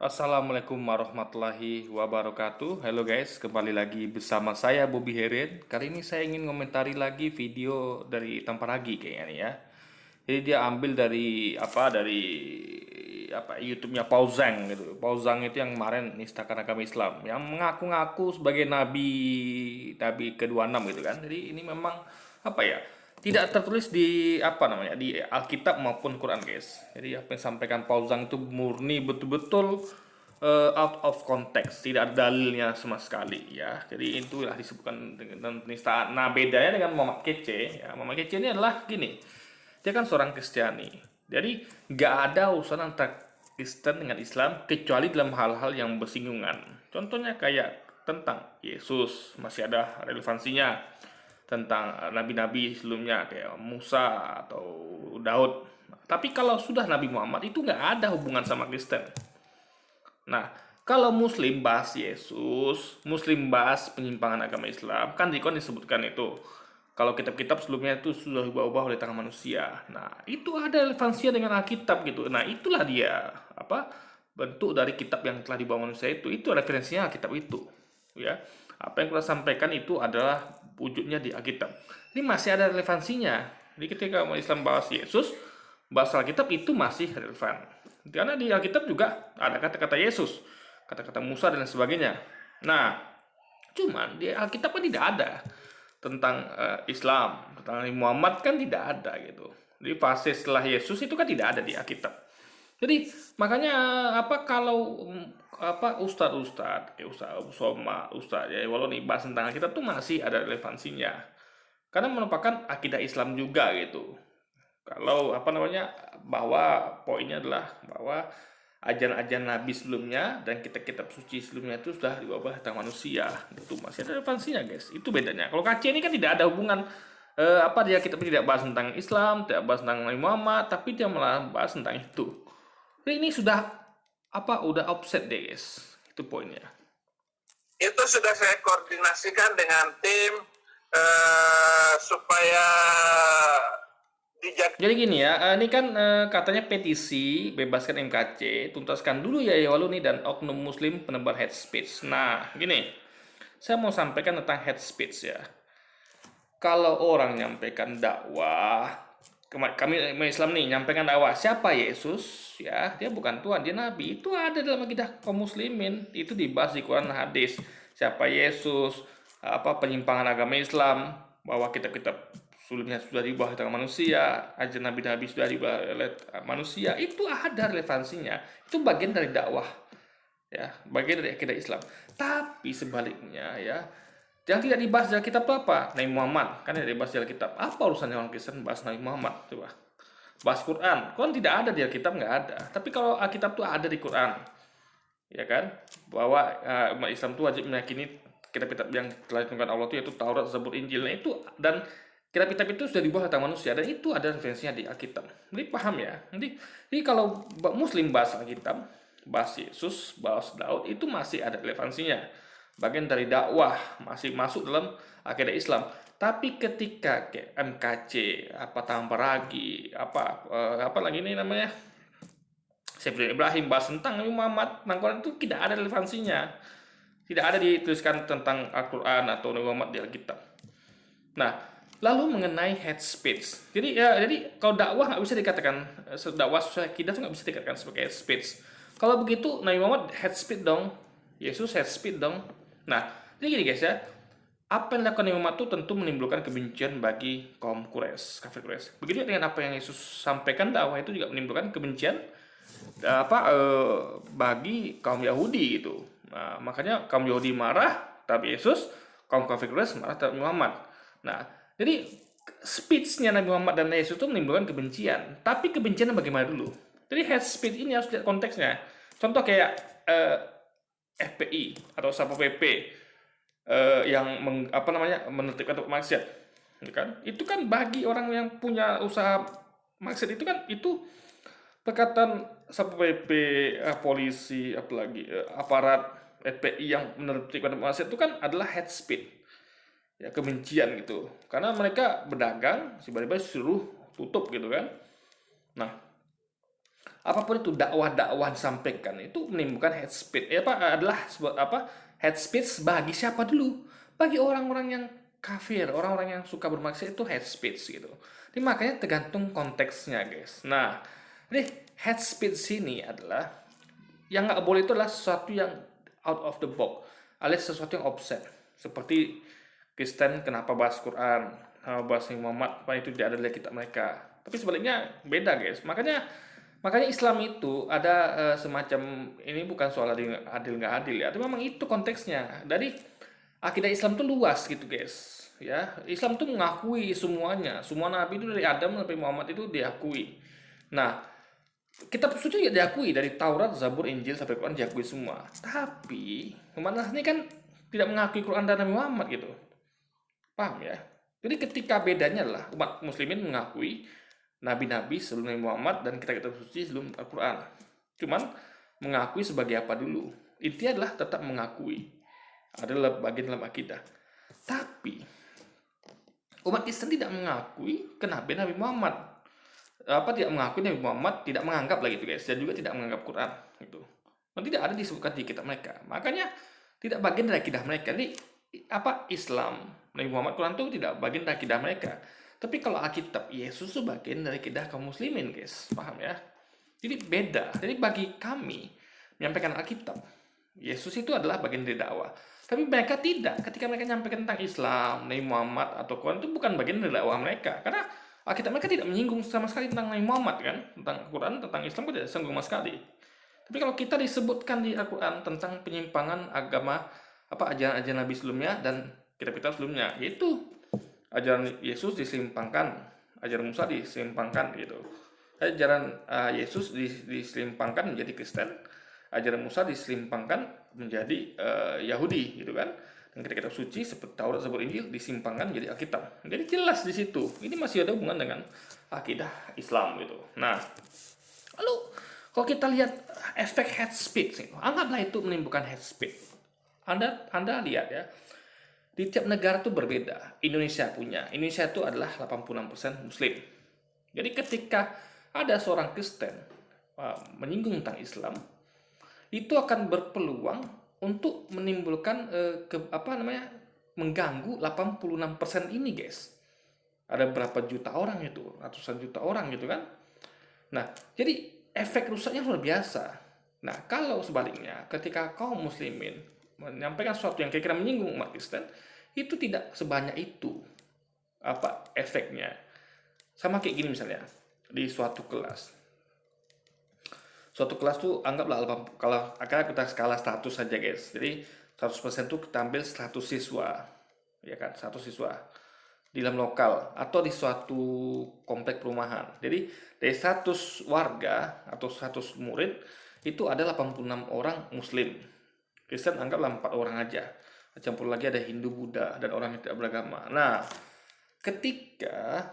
Assalamualaikum warahmatullahi wabarakatuh. Halo guys, kembali lagi bersama saya Bobby Herin. Kali ini saya ingin komentari lagi video dari Tamparagi kayaknya nih ya. Jadi dia ambil dari YouTube-nya Pauzang gitu. Pauzang itu yang kemarin nistakan agama Islam, yang mengaku-ngaku sebagai nabi ke-26 gitu kan. Jadi ini memang apa ya? Tidak tertulis di di Alkitab maupun Quran guys. Jadi apa yang disampaikan Pauzang itu murni betul-betul out of context, tidak ada dalilnya sama sekali ya. Jadi itulah disebutkan dengan penistaan. Nah bedanya dengan Muhammad Kece ya, Muhammad Kece ini adalah gini, dia kan seorang Kristiani. Jadi nggak ada urusan antara Kristen dengan Islam kecuali dalam hal-hal yang bersinggungan. Contohnya kayak tentang Yesus masih ada relevansinya, tentang nabi-nabi sebelumnya kayak Musa atau Daud. Tapi kalau sudah Nabi Muhammad itu nggak ada hubungan sama Kristen. Nah, kalau Muslim bahas Yesus, Muslim bahas penyimpangan agama Islam, kan di Quran disebutkan itu. Kalau kitab-kitab sebelumnya itu sudah diubah-ubah oleh tangan manusia. Nah, itu ada relevansinya dengan Alkitab gitu. Nah, itulah dia bentuk dari kitab yang telah dibawa manusia itu. Itu referensinya Alkitab itu, ya. Apa yang kita sampaikan itu adalah wujudnya di Alkitab. Ini masih ada relevansinya. Jadi ketika umat Islam bahas Yesus, bahasa Alkitab itu masih relevan. Karena di Alkitab juga ada kata-kata Yesus, kata-kata Musa dan lain sebagainya. Nah, cuman di Alkitab kan tidak ada tentang Islam, tentang Nabi Muhammad kan tidak ada gitu. Di fase setelah Yesus itu kan tidak ada di Alkitab. Jadi makanya kalau ustadz Soma ustadz ya walau nih bahas tentang Alkitab tuh masih ada relevansinya. Karena merupakan akidah Islam juga gitu. Kalau bahwa poinnya adalah bahwa ajaran-ajaran Nabi sebelumnya dan kitab-kitab suci sebelumnya itu sudah diubah tentang manusia. Itu masih ada relevansinya, guys. Itu bedanya. Kalau KC ini kan tidak ada hubungan dia kitab tidak bahas tentang Islam, tidak bahas tentang Nabi Muhammad, tapi dia malah bahas tentang itu. Jadi ini sudah udah offset deh, guys. Itu poinnya. Itu sudah saya koordinasikan dengan tim supaya Jadi gini ya, ini kan katanya petisi bebaskan MKC, tuntaskan dulu ya Waluni dan oknum muslim penebar hate speech. Nah, gini, saya mau sampaikan tentang hate speech ya. Kalau orang nyampaikan dakwah, kami Islam nih nyampaikan dakwah, siapa Yesus? Ya, dia bukan Tuhan, dia Nabi. Itu ada dalam akidah kaum muslimin, itu dibahas di Quran dan hadis. Siapa Yesus? Penyimpangan agama Islam, bahwa kitab-kitab sebelumnya sudah diubah dengan manusia, ajaran nabi-nabi sudah diubah oleh manusia, itu ada relevansinya. Itu bagian dari dakwah, ya, bagian dari akidah Islam. Tapi sebaliknya ya, yang tidak dibahas dalam kitab itu apa? Nabi Muhammad, kan tidak dibahas dalam kitab. Apa urusannya orang Kristen bahas Nabi Muhammad? Coba. Bahas Quran. Quran tidak ada di Alkitab, nggak ada. Tapi kalau Alkitab itu ada di Quran, ya kan? Bahwa umat Islam itu wajib meyakini kitab-kitab yang telah ditentukan Allah itu yaitu Taurat, Zabur, Injil. Nah itu dan kitab-kitab itu sudah dibuat oleh manusia dan itu ada referensinya di Alkitab. Jadi paham ya? Jadi kalau Muslim bahas Alkitab, bahas Yesus, bahas Daud itu masih ada relevansinya. Bagian dari dakwah masih masuk dalam akidah Islam. Tapi ketika kayak MKC, Tamparagi, apa lagi ini namanya? Saiful Ibrahim bahas tentang Nabi Muhammad, tentang itu tidak ada relevansinya. Tidak ada dituliskan tentang Al-Quran atau Nabi Muhammad di Alkitab. Nah, lalu mengenai hate speech. Jadi kalau dakwah nggak bisa dikatakan dakwah sesuai akidah itu nggak bisa dikatakan sebagai hate speech. Kalau begitu Nabi Muhammad hate speech dong, Yesus hate speech dong. Nah, jadi gini guys ya, apa yang dilakukan Nabi Muhammad itu tentu menimbulkan kebencian bagi kaum Quraisy, kafir Quraisy. Begitu dengan apa yang Yesus sampaikan, dakwah itu juga menimbulkan kebencian bagi kaum Yahudi gitu. Nah, makanya kaum Yahudi marah terhadap Yesus, kaum kafir Quraisy marah terhadap Muhammad. Nah, jadi speech-nya Nabi Muhammad dan Yesus itu menimbulkan kebencian. Tapi kebencian bagaimana dulu? Jadi hate speech ini harus lihat konteksnya. Contoh kayak FPI atau Satpol PP yang menertibkan untuk maksiat, kan? Itu kan bagi orang yang punya usaha maksiat itu perkataan Satpol PP, polisi, apalagi aparat FPI yang menertibkan maksiat itu kan adalah hate speech, ya kebencian gitu. Karena mereka berdagang, tiba-tiba suruh tutup gitu kan. Nah, apapun itu dakwah-dakwah disampaikan itu menimbulkan hate speech. Adalah sebuah hate speech bagi siapa dulu? Bagi orang-orang yang kafir, orang-orang yang suka bermaksiat itu hate speech gitu. Jadi makanya tergantung konteksnya, guys. Nah, jadi hate speech ini adalah yang nggak boleh itu adalah sesuatu yang out of the box, alias sesuatu yang offset. Seperti Kristen kenapa bahas Quran, bahas Nabi Muhammad, apa itu tidak ada dalam kitab mereka. Tapi sebaliknya beda, guys. Makanya Islam itu ada semacam, ini bukan soal adil nggak adil ya, tapi memang itu konteksnya. Dari akidah Islam tuh luas gitu, guys. Ya, Islam tuh mengakui semuanya, semua nabi itu dari Adam sampai Muhammad itu diakui. Nah, kitab suci ya diakui, dari Taurat, Zabur, Injil sampai Quran diakui semua. Tapi Muhammad ini kan tidak mengakui Quran dan Nabi Muhammad gitu. Paham ya? Jadi ketika bedanya adalah umat muslimin mengakui nabi-nabi sebelum Nabi Muhammad dan kitab-kitab suci sebelum Al-Quran. Cuman mengakui sebagai apa dulu? Intinya adalah tetap mengakui. Adalah bagian dalam akidah. Tapi umat Kristen tidak mengakui kenabian Nabi Muhammad. Tidak mengakui Nabi Muhammad, tidak menganggap lagi itu, guys, dan juga tidak menganggap Quran gitu. Dan tidak ada disebutkan di kitab mereka. Makanya tidak bagian dari akidah mereka. Jadi Islam, Nabi Muhammad, Quran itu tidak bagian dari akidah mereka. Tapi kalau Alkitab, Yesus itu bagian dari akidah kaum muslimin, guys. Paham ya? Jadi beda. Jadi bagi kami menyampaikan Alkitab, Yesus itu adalah bagian dari dakwah. Tapi mereka tidak. Ketika mereka menyampaikan tentang Islam, Nabi Muhammad atau Quran itu bukan bagian dari dakwah mereka. Karena Alkitab mereka tidak menyinggung sama sekali tentang Nabi Muhammad kan, tentang Quran, tentang Islam tidak disinggung sama sekali. Tapi kalau kita disebutkan di Al-Quran tentang penyimpangan agama, ajaran-ajaran Nabi sebelumnya dan kitab-kitab sebelumnya, yaitu ajaran Yesus diselimpangkan, ajaran Musa diselimpangkan gitu. Ajaran Yesus diselimpangkan menjadi Kristen, ajaran Musa diselimpangkan menjadi Yahudi gitu kan. Dan kitab-kitab suci seperti Taurat, Zabur, Injil disimpangkan menjadi Alkitab. Jadi jelas di situ. Ini masih ada hubungan dengan akidah Islam gitu. Nah, lalu kalau kita lihat efek hate speech, anggaplah itu menimbulkan hate speech. Anda lihat ya, di tiap negara itu berbeda. Indonesia itu adalah 86% Muslim. Jadi ketika ada seorang Kristen menyinggung tentang Islam, itu akan berpeluang untuk menimbulkan mengganggu 86% ini, guys. Ada berapa juta orang itu, ratusan juta orang gitu kan. Nah, jadi efek rusaknya luar biasa. Nah, kalau sebaliknya, ketika kaum muslimin menyampaikan sesuatu yang kira-kira menyinggung umat Kristen, itu tidak sebanyak itu efeknya. Sama kayak gini misalnya, di suatu kelas tuh anggaplah kalau kita skala 100 saja, guys. Jadi 100% tuh kita ambil 100 siswa. Ya kan, 100 siswa di dalam lokal atau di suatu komplek perumahan. Jadi dari 100 warga atau 100 murid itu ada 86 orang muslim. Kristen anggaplah 4 orang aja. Campur lagi ada Hindu, Buddha, dan orang yang tidak beragama. Nah, ketika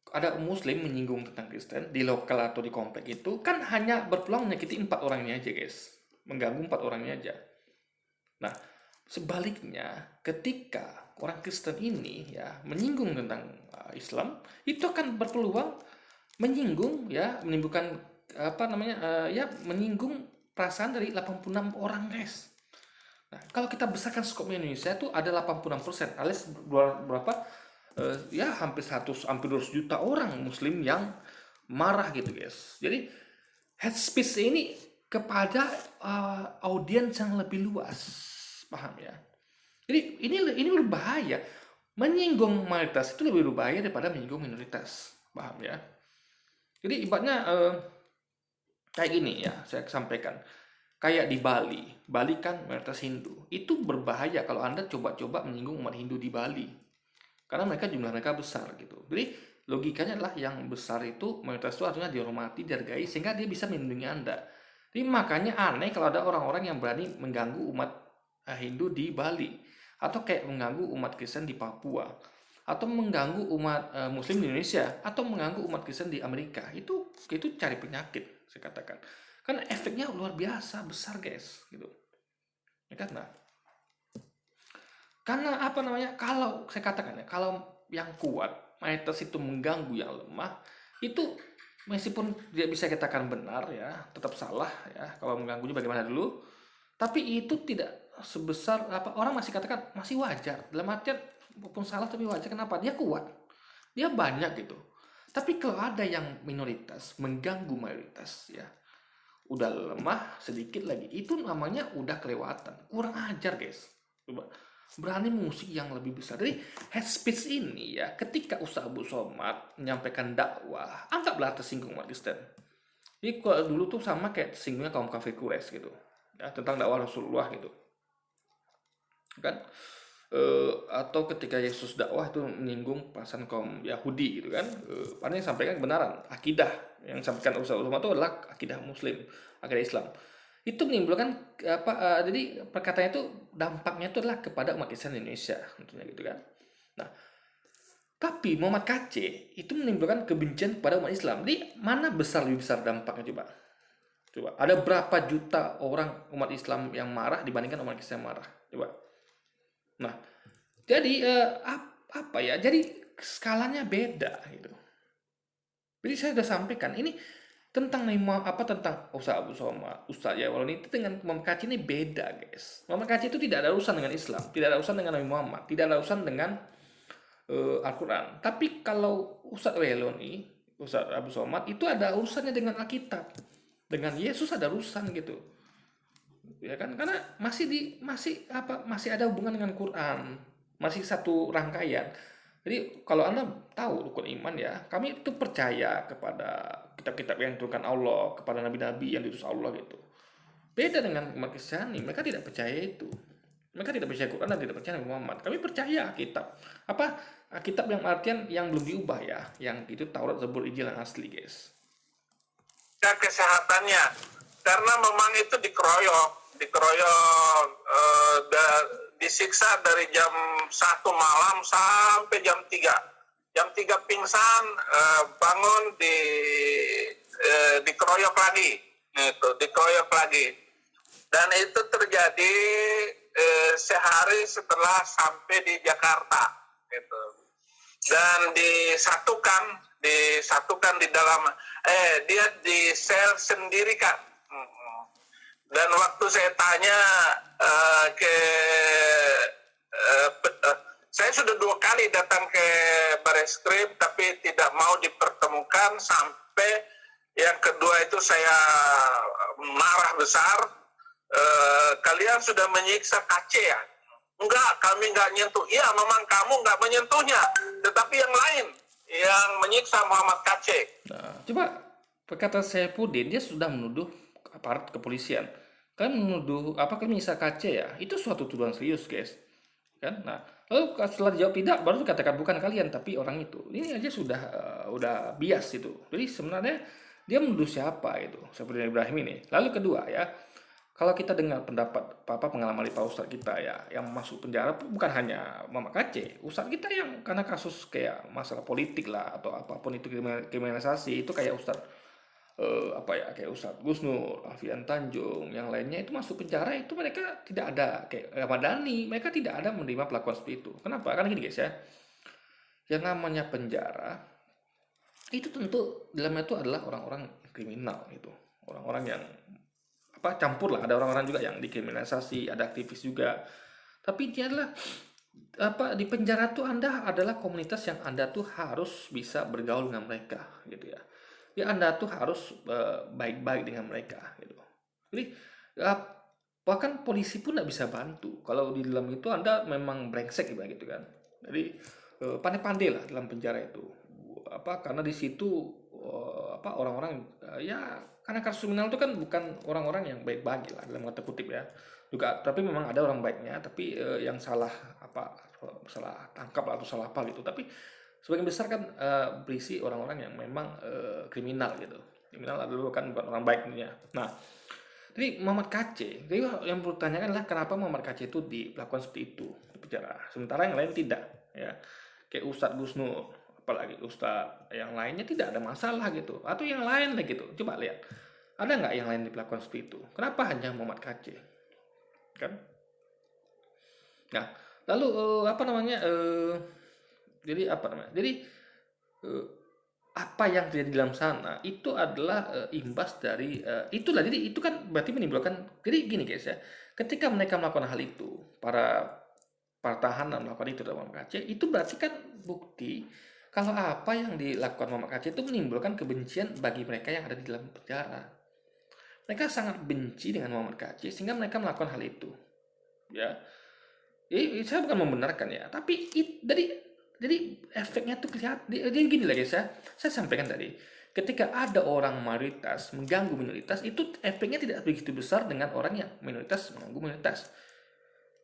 ada muslim menyinggung tentang Kristen di lokal atau di komplek itu kan hanya berpeluang menyakiti 4 orang ini aja, guys. Mengganggu 4 orang ini aja. Nah, sebaliknya ketika orang Kristen ini ya menyinggung tentang Islam, itu akan berpeluang menyinggung ya, menimbulkan menyinggung perasaan dari 86 orang, guys. Nah, kalau kita besarkan skopnya Indonesia itu ada 86%, alias berapa? Hampir 200 juta orang muslim yang marah gitu, guys. Jadi hate speech ini kepada audiens yang lebih luas, paham ya? Jadi ini berbahaya. Menyinggung mayoritas itu lebih berbahaya daripada menyinggung minoritas, paham ya? Jadi ibaratnya kayak gini ya, saya sampaikan. Kayak di Bali kan mayoritas Hindu. Itu berbahaya kalau Anda coba-coba menyinggung umat Hindu di Bali. Karena jumlah mereka besar gitu. Jadi logikanya adalah yang besar itu, mayoritas itu artinya dihormati, dihargai, sehingga dia bisa melindungi Anda. Jadi makanya aneh kalau ada orang-orang yang berani mengganggu umat Hindu di Bali, atau kayak mengganggu umat Kristen di Papua, atau mengganggu umat Muslim di Indonesia, atau mengganggu umat Kristen di Amerika. Itu cari penyakit, saya katakan. Karena efeknya luar biasa besar, guys, gitu. Ya kan? Nah, karena kalau saya katakan ya, kalau yang kuat mayoritas itu mengganggu yang lemah, itu meskipun tidak bisa katakan benar ya, tetap salah ya. Kalau mengganggunya bagaimana dulu? Tapi itu tidak sebesar apa orang masih katakan masih wajar. Dalam artian walaupun salah tapi wajar. Kenapa? Dia kuat. Dia banyak gitu. Tapi kalau ada yang minoritas mengganggu mayoritas ya, udah lemah sedikit lagi, itu namanya udah kelewatan, kurang ajar guys. Coba berani musik yang lebih besar. Jadi head speech ini ya, ketika Ustaz Abu Somad menyampaikan dakwah, anggaplah tersinggung umat Kristen. Jadi kalau dulu tuh sama kayak tersinggungnya kaum kafir Quraisy gitu ya, tentang dakwah Rasulullah gitu kan. Atau ketika Yesus dakwah itu menyinggung perasaan kaum Yahudi gitu kan. Padahal yang sampaikan kebenaran akidah yang disampaikan Ustaz Usman itu adalah akidah Muslim, akidah Islam. Itu menimbulkan jadi perkataannya itu dampaknya itu adalah kepada umat Islam di Indonesia tentunya gitu kan. Nah, tapi Muhammad KC itu menimbulkan kebencian kepada umat Islam. Jadi mana lebih besar dampaknya coba? Coba ada berapa juta orang umat Islam yang marah dibandingkan umat Islam yang marah? Coba. Nah, jadi apa ya? Jadi skalanya beda gitu. Jadi saya sudah sampaikan ini tentang tentang Ustaz Abu Somad, Ustaz Jaywaloni itu dengan Muhammad Kaci ini beda, guys. Muhammad Kaci itu tidak ada urusan dengan Islam, tidak ada urusan dengan Nabi Muhammad, tidak ada urusan dengan Al-Quran. Tapi kalau Ustaz Jaywaloni, Ustaz Abu Somad itu ada urusannya dengan Alkitab. Dengan Yesus ada urusan gitu. Ya kan? Karena masih ada hubungan dengan Quran, masih satu rangkaian. Jadi kalau Anda tahu rukun iman ya, kami itu percaya kepada kitab-kitab yang diturunkan Allah, kepada nabi-nabi yang diutus Allah gitu. Beda dengan umat Kristiani, mereka tidak percaya itu. Mereka tidak percaya Quran dan tidak percaya Nabi Muhammad. Kami percaya kitab. Apa? Kitab yang artian yang belum diubah ya, yang itu Taurat, Zabur, Injil yang asli, guys. Kesehatannya, karena memang itu dikeroyok, disiksa dari jam 1 malam sampai jam 3. Jam 3 pingsan, bangun dikeroyok lagi. Itu dikeroyok lagi. Dan itu terjadi sehari setelah sampai di Jakarta. Gitu. Dan disatukan di dalam dia di sel sendiri, Kak. Dan waktu saya tanya saya sudah 2 kali datang ke Bareskrim tapi tidak mau dipertemukan, sampai yang kedua itu saya marah besar. Kalian sudah menyiksa KC ya? Enggak, kami enggak nyentuh. Iya, memang kamu enggak menyentuhnya, tetapi yang lain yang menyiksa Muhammad KC. Nah, coba perkataan Saifuddin, dia sudah menuduh aparat kepolisian. Kalian menuduh kalian menyiksa KC ya? Itu suatu tuduhan serius, guys. Kan? Nah, lalu setelah dijawab tidak, baru dikatakan bukan kalian tapi orang itu. Ini aja sudah udah bias itu. Jadi sebenarnya dia menuduh siapa itu? Saifuddin Ibrahim ini. Lalu kedua ya, kalau kita dengar pendapat pengalaman dari Pak Ustadz kita ya, yang masuk penjara bukan hanya Mama KC, Ustadz kita yang karena kasus kayak masalah politik lah atau apapun itu kriminalisasi itu kayak Ustadz kayak Ustadz Gus Nur, Alfian Tanjung, yang lainnya itu masuk penjara itu mereka tidak ada kayak Ahmad Dhani, mereka tidak ada menerima perlakuan seperti itu. Kenapa? Karena gini guys ya, yang namanya penjara itu tentu dalamnya itu adalah orang-orang kriminal itu, orang-orang yang campur lah, ada orang-orang juga yang dikriminalisasi, ada aktivis juga. Tapi dia adalah di penjara tuh Anda adalah komunitas yang Anda tuh harus bisa bergaul dengan mereka gitu ya. Ya Anda tuh harus baik-baik dengan mereka gitu. Jadi bahkan polisi pun tidak bisa bantu kalau di dalam itu Anda memang brengsek gitu kan. Jadi pandai-pandai lah dalam penjara itu. Karena di situ orang-orang ya karena kasus kriminal itu kan bukan orang-orang yang baik-baik lah dalam kata kutip ya. Juga tapi memang ada orang baiknya tapi yang salah tangkap atau salah apa gitu. Tapi sebagian besar kan berisi orang-orang yang memang kriminal gitu. Kriminal dulu kan bukan orang baiknya. Nah, jadi Muhammad KC, jadi yang perlu ditanyakan adalah kenapa Muhammad KC itu dilakukan seperti itu di penjara, sementara yang lain tidak, ya. Kayak Ustadz Gus Nur, apalagi Ustadz yang lainnya tidak ada masalah gitu, atau yang lain lah gitu. Coba lihat, ada nggak yang lain dilakukan seperti itu? Kenapa hanya Muhammad KC? Kan? Nah, lalu jadi apa yang terjadi di dalam sana itu adalah imbas dari itulah. Jadi itu kan berarti menimbulkan, jadi gini guys ya, ketika mereka melakukan hal itu, para tahanan melakukan itu dalam Muhammad Kacil, itu berarti kan bukti kalau apa yang dilakukan Muhammad Kacil itu menimbulkan kebencian bagi mereka yang ada di dalam penjara. Mereka sangat benci dengan Muhammad Kacil sehingga mereka melakukan hal itu, ya. Saya bukan membenarkan ya, tapi jadi efeknya tuh kelihatan. Jadi gini lah guys ya, saya sampaikan tadi, ketika ada orang mayoritas mengganggu minoritas, itu efeknya tidak begitu besar dengan orang yang minoritas mengganggu minoritas.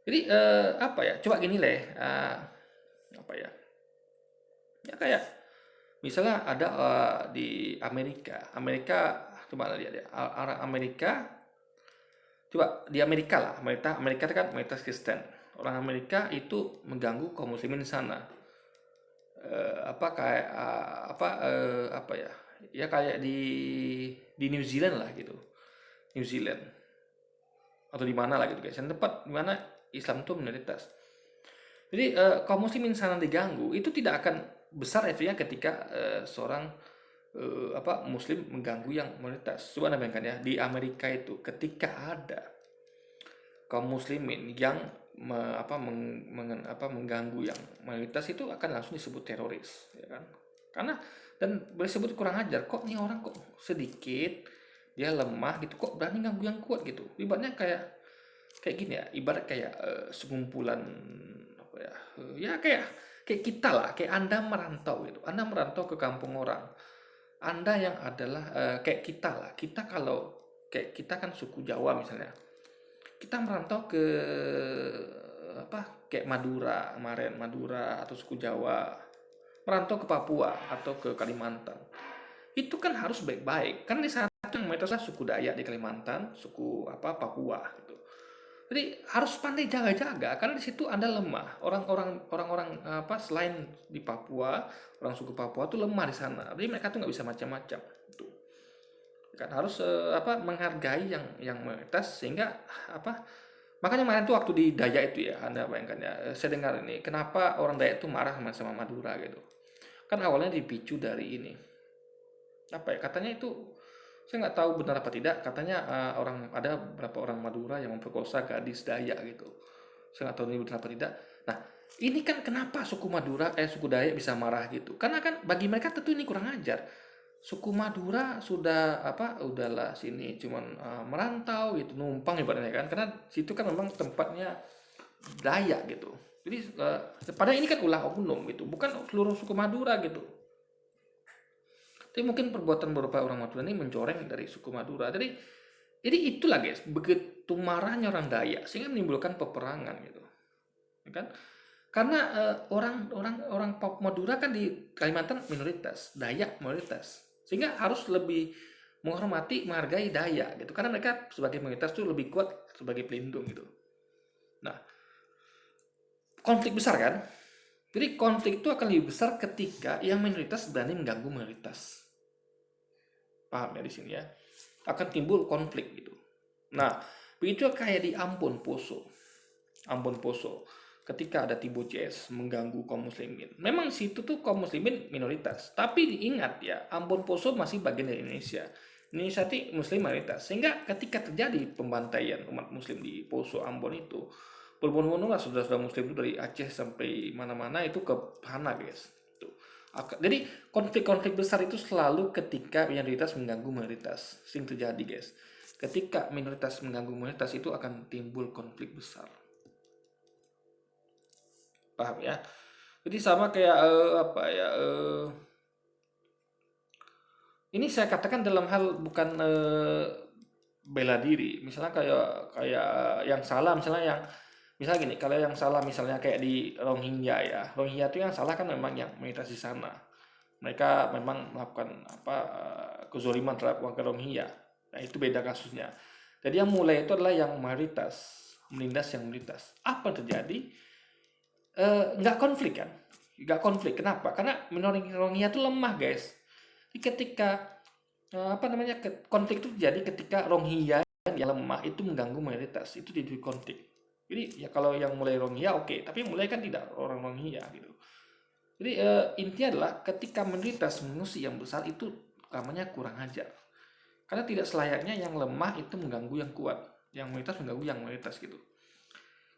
Jadi apa ya? Coba gini lah ya, apa ya? Ya kayak misalnya ada di Amerika coba lihat ya, orang Amerika, coba di Amerika lah, Amerika itu kan mayoritas Kristen. Orang Amerika itu mengganggu kaum muslimin di sana. Apa kayak apa ya? Ya kayak di New Zealand lah gitu. New Zealand atau di mana lah gitu guys. Yang tempat di mana Islam itu minoritas. Jadi kaum muslimin sana diganggu itu tidak akan besar efeknya ketika seorang muslim mengganggu yang mayoritas. Coba anda bayangkan ya, di Amerika itu ketika ada kaum muslimin yang mengganggu yang mayoritas, itu akan langsung disebut teroris, ya kan? Karena dan disebut kurang ajar, kok nih orang kok sedikit, dia lemah gitu, kok berani ganggu yang kuat gitu. Ibaratnya kayak gini ya, ibarat kayak sekumpulan apa ya, ya kayak kita lah, kayak Anda merantau gitu. Anda merantau ke kampung orang. Anda yang adalah kayak kita lah. Kita kalau kayak kita kan suku Jawa misalnya. Kita merantau ke kayak Madura kemarin, Madura atau suku Jawa. Merantau ke Papua atau ke Kalimantan. Itu kan harus baik-baik. Kan di sana itu yang mayoritasnya suku Dayak di Kalimantan, suku Papua gitu. Jadi harus pandai jaga-jaga karena di situ Anda lemah. Orang-orang selain di Papua, orang suku Papua tuh lemah di sana. Jadi mereka tuh nggak bisa macam-macam. Tuh. Kan harus menghargai yang mayoritas sehingga makanya kemarin tuh waktu di Dayak itu ya, Anda bayangkan ya, saya dengar ini kenapa orang Dayak itu marah sama Madura gitu. Kan awalnya dipicu dari ini. Katanya itu saya nggak tahu benar apa tidak, katanya ada beberapa orang Madura yang memperkosa gadis Dayak gitu. Saya nggak tahu ini benar apa tidak. Nah, ini kan kenapa suku Dayak bisa marah gitu, karena kan bagi mereka tentu ini kurang ajar. Suku Madura sudah udahlah sini cuman merantau gitu, numpang ibaratnya kan, karena situ kan memang tempatnya Dayak gitu. Jadi padahal ini kan ulah oknum gitu, bukan seluruh suku Madura gitu. Tapi mungkin perbuatan beberapa orang Madura ini mencoreng dari suku Madura. Jadi itulah guys, begitu marahnya orang Dayak sehingga menimbulkan peperangan gitu, ya kan? Karena orang Madura kan di Kalimantan minoritas, Dayak mayoritas, sehingga harus lebih menghormati, menghargai Dayak gitu, karena mereka sebagai minoritas itu lebih kuat sebagai pelindung gitu. Nah, konflik besar kan? Jadi konflik itu akan lebih besar ketika yang minoritas berani mengganggu mayoritas. Paham ya di sini ya? Akan timbul konflik gitu. Nah, begitu kayak di Ambon Poso. Ambon Poso. Ketika ada Tibo CS mengganggu kaum muslimin. Memang situ tuh kaum muslimin minoritas. Tapi diingat ya, Ambon Poso masih bagian dari Indonesia. Indonesia itu muslim mayoritas. Sehingga ketika terjadi pembantaian umat muslim di Poso Ambon itu, berbondong-bondong lah saudara-saudara muslim itu dari Aceh sampai mana-mana itu ke sana guys. Jadi konflik-konflik besar itu selalu ketika minoritas mengganggu mayoritas. Sering terjadi guys. Ketika minoritas mengganggu mayoritas itu akan timbul konflik besar. Paham ya? Jadi sama kayak ini saya katakan dalam hal bukan bela diri. Misalnya kayak yang salah, misalnya gini, kalau yang salah misalnya kayak di Rohingya ya. Rohingya itu yang salah kan memang yang mayoritas di sana. Mereka memang melakukan kezoliman terhadap warga Rohingya. Nah, itu beda kasusnya. Jadi yang mulai itu adalah yang mayoritas, menindas yang mayoritas. Apa yang terjadi? Nggak konflik kan? Nggak konflik. Kenapa? Karena minoritas Rohingya itu lemah guys. Jadi ketika konflik itu terjadi ketika Rohingya yang lemah itu mengganggu mayoritas, itu jadi konflik. Jadi ya kalau yang mulai Rohingya oke, tapi mulai kan tidak orang Rohingya gitu. Jadi intinya adalah ketika minoritas mengusik yang besar itu namanya kurang ajar. Karena tidak selayaknya yang lemah itu mengganggu yang kuat, yang minoritas mengganggu yang mayoritas gitu.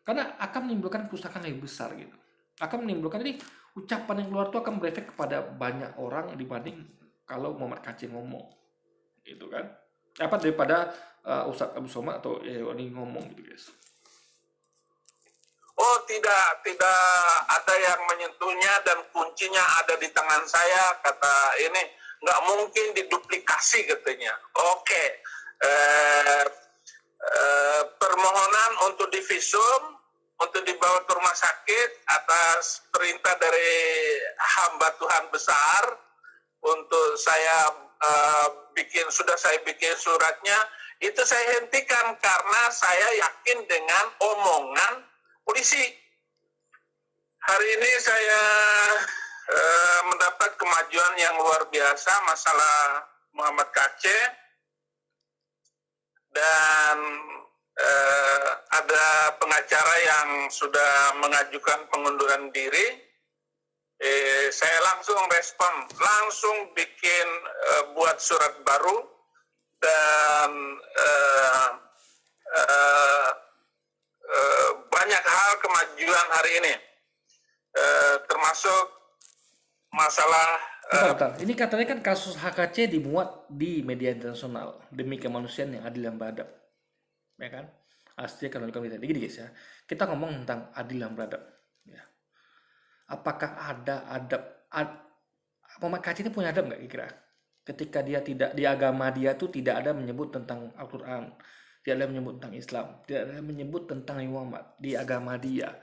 Karena akan menimbulkan kerusakan lebih besar gitu. Akan menimbulkan ini ucapan yang keluar itu akan berefek kepada banyak orang dibanding kalau Muhammad Kacil ngomong, gitu kan? Apa daripada Ustadz Abu Somad atau ini ngomong gitu guys. Oh tidak, tidak ada yang menyentuhnya dan kuncinya ada di tangan saya, kata ini. Nggak mungkin diduplikasi katanya. Oke, permohonan untuk divisum, untuk dibawa ke rumah sakit atas perintah dari hamba Tuhan besar, untuk saya sudah saya bikin suratnya, itu saya hentikan karena saya yakin dengan omongan polisi. Hari ini saya mendapat kemajuan yang luar biasa masalah Muhammad Kaceh, dan ada pengacara yang sudah mengajukan pengunduran diri. Saya langsung respon, langsung bikin buat surat baru, dan banyak hal kemajuan hari ini, termasuk masalah Bentar. Ini katanya kan kasus HKC dimuat di media internasional demi kemanusiaan yang adil dan beradab, ya kan? Asli kalau kita lihat gini guys ya, kita ngomong tentang adil dan beradab. Ya. Apakah ada Muhammad Kacil ini punya adab nggak kira? Ketika dia tidak di agama dia tuh tidak ada menyebut tentang Al-Quran, tidak ada menyebut tentang Islam, tidak ada menyebut tentang Nabi Muhammad di agama dia.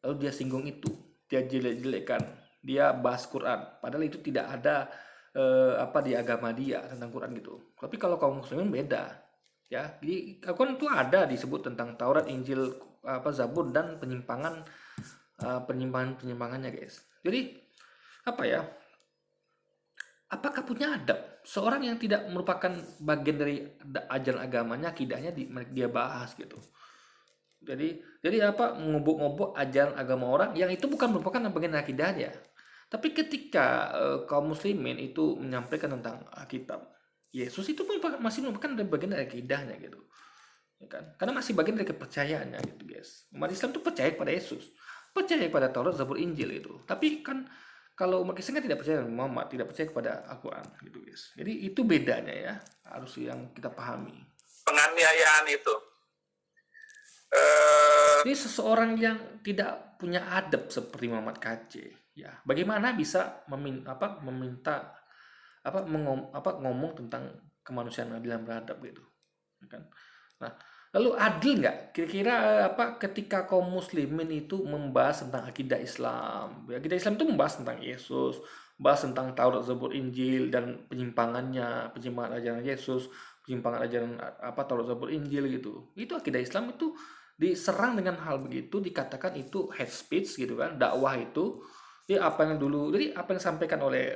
Lalu dia singgung itu, dia jelek-jelekan, dia bahas Quran, padahal itu tidak ada di agama dia tentang Quran gitu. Tapi kalau kaum muslimin beda, ya. Jadi Al-Quran itu ada disebut tentang Taurat, Injil, Zabur dan penyimpangannya guys. Jadi apa ya? Apakah punya adab seorang yang tidak merupakan bagian dari ajaran agamanya, akidahnya dia bahas gitu. Jadi ngobok-ngobok ajaran agama orang yang itu bukan merupakan bagian dari akidahnya. Tapi ketika kaum muslimin itu menyampaikan tentang kitab Yesus, itu pun masih merupakan bagian dari akidahnya gitu. Ya kan? Karena masih bagian dari kepercayaannya gitu guys. Umat Islam itu percaya kepada Yesus, percaya kepada Taurat, Zabur, Injil itu. Tapi kan kalau umat Kristen kan tidak percaya dengan Muhammad, tidak percaya kepada Al-Quran gitu guys. Jadi itu bedanya ya, harus yang kita pahami. penganiayaan itu. Ini seseorang yang tidak punya adab seperti Muhammad Kaceh, ya bagaimana bisa ngomong tentang kemanusiaan adil dan beradab gitu, ya kan? Nah, lalu adil nggak kira-kira ketika kaum muslimin itu membahas tentang akidah Islam? Akidah Islam itu membahas tentang Yesus, bahas tentang Taurat, Zabur, Injil dan penyimpangan ajaran Yesus, penyimpangan ajaran Taurat, Zabur, Injil gitu. Itu akidah Islam itu diserang dengan hal begitu, dikatakan itu hate speech gitu kan, dakwah itu. Jadi apa yang disampaikan oleh